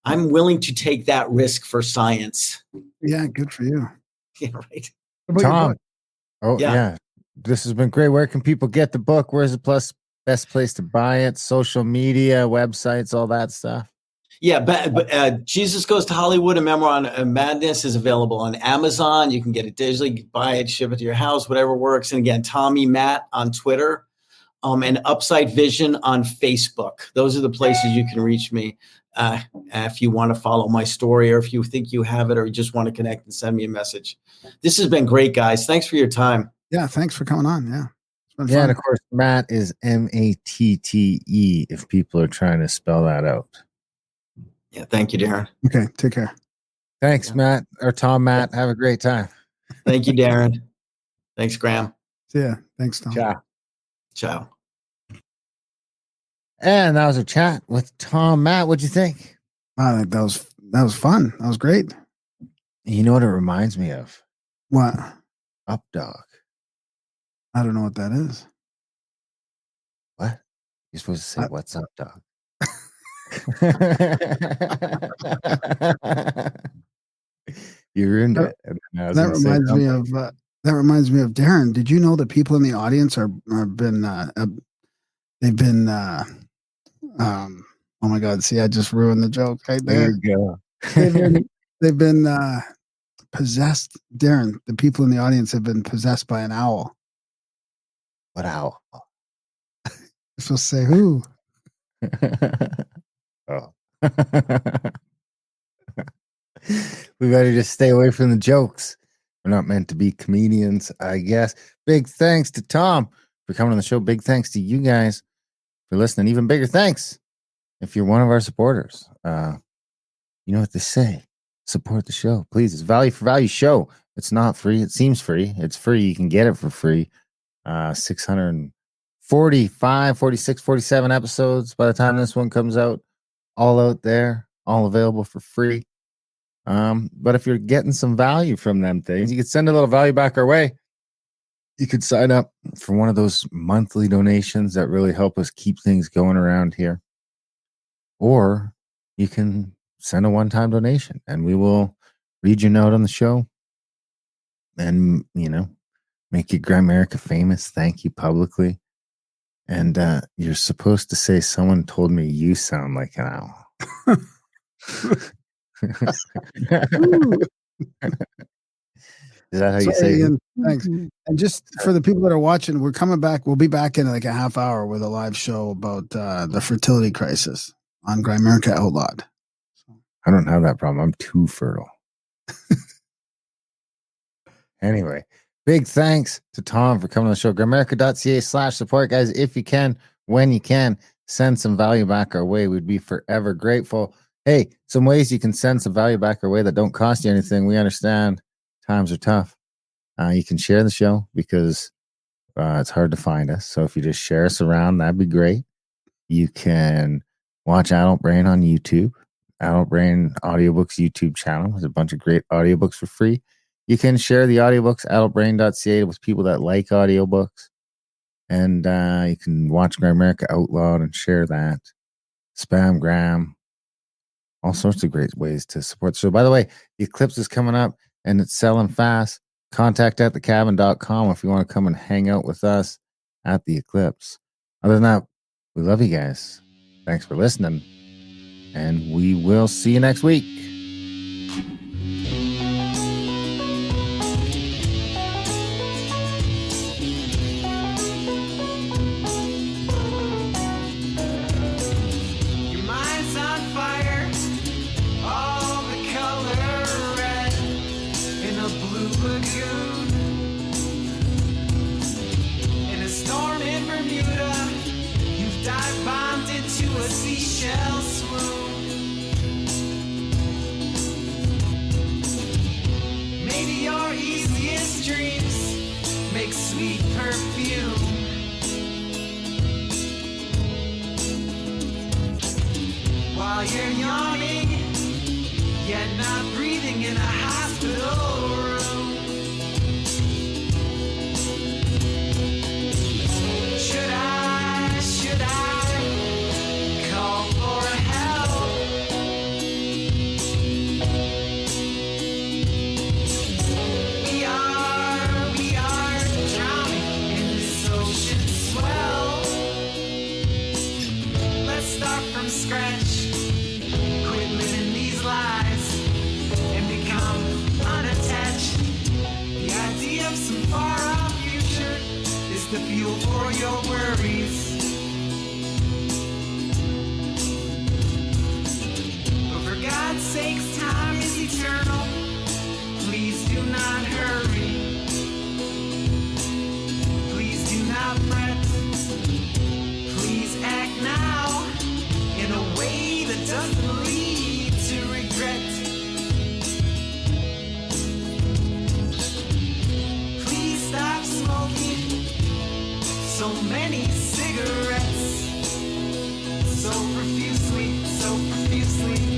Speaker 6: I'm willing to take that risk for science.
Speaker 5: Yeah, good for you.
Speaker 6: Yeah, right.
Speaker 4: Tom. Oh yeah. This has been great. Where can people get the book? Where's the best place to buy it? Social media, websites, all that stuff.
Speaker 6: Yeah, but Jesus Goes to Hollywood, a memoir on madness, is available on Amazon. You can get it digitally, buy it, ship it to your house, whatever works. And again, Tommy Matt on Twitter, and Upsight Vision on Facebook. Those are the places you can reach me if you want to follow my story, or if you think you have it, or you just want to connect and send me a message. This has been great, guys. Thanks for your time.
Speaker 5: Yeah, thanks for coming on. Yeah. It's been
Speaker 4: Yeah,
Speaker 5: fun.
Speaker 4: and of course, Matt is Matte if people are trying to spell that out.
Speaker 6: Yeah, thank you, Darren.
Speaker 5: Okay, take care.
Speaker 4: Thanks, Matt, or Tom Matt. Have a great time.
Speaker 6: Thank you, Darren. Thanks, Graham.
Speaker 5: See ya. Thanks, Tom.
Speaker 6: Ciao.
Speaker 4: And that was a chat with Tom Matt. What'd you think?
Speaker 5: Wow, that was fun. That was great.
Speaker 4: You know what it reminds me of?
Speaker 5: What?
Speaker 4: Up Dog.
Speaker 5: I don't know what that is.
Speaker 4: What? You're supposed to say, "What's up, dog?" You ruined it.
Speaker 5: That reminds me of Darren. Did you know that people in the audience they've been oh my God, see, I just ruined the joke right there.
Speaker 4: There you go.
Speaker 5: they've been possessed. Darren, the people in the audience have been possessed by an owl.
Speaker 4: What owl?
Speaker 5: You're supposed to say who?
Speaker 4: Oh. We better just stay away from the jokes. We're not meant to be comedians, I guess. Big thanks to Tom for coming on the show. Big thanks to you guys for listening. Even bigger thanks if you're one of our supporters. You know what they say. Support the show, please. It's value for value show. It's not free. It seems free. It's free. You can get it for free. 645, 46, 47 episodes by the time this one comes out. All out there, all available for free. But if you're getting some value from them things, you could send a little value back our way. You could sign up for one of those monthly donations that really help us keep things going around here. Or you can send a one-time donation and we will read your note on the show and, make you Grimerica famous. Thank you publicly. And you're supposed to say, someone told me you sound like an owl. Is that how you say it?
Speaker 5: Thanks. And just for the people that are watching, we're coming back. We'll be back in like a half hour with a live show about the fertility crisis on Grimerica Outlawed.
Speaker 4: I don't have that problem. I'm too fertile. Anyway, big thanks to Tom for coming on the show. Grimerica.ca/support, guys. If you can, when you can, send some value back our way. We'd be forever grateful. Hey, some ways you can send some value back our way that don't cost you anything. We understand times are tough. You can share the show because it's hard to find us. So if you just share us around, that'd be great. You can watch Adult Brain on YouTube. Adult Brain Audiobooks YouTube channel. There's a bunch of great audiobooks for free. You can share the audiobooks, adultbrain.ca, with people that like audiobooks. And you can watch Grimerica Outlawed and share that. Spam Gram. All sorts of great ways to support the show. By the way, the Eclipse is coming up and it's selling fast. Contact@thecabin.com if you want to come and hang out with us at the Eclipse. Other than that, we love you guys. Thanks for listening. And we will see you next week.
Speaker 3: Your mind's on fire, all the color red in a blue lagoon, in a storm in Bermuda. shall swoon. Maybe your easiest dreams make sweet perfume. While you're yawning, yet not breathing in a hospital room. Should I call for help? We are drowning in this ocean swell. Let's start from scratch. Quit living these lies and become unattached. The idea of some far-off future is the fuel for your worries. But for God's sakes, time is eternal. Please do not hurry. Please do not fret. Please act now in a way that doesn't lead to regret. Please stop smoking so many cigarettes, so profusely, so profusely.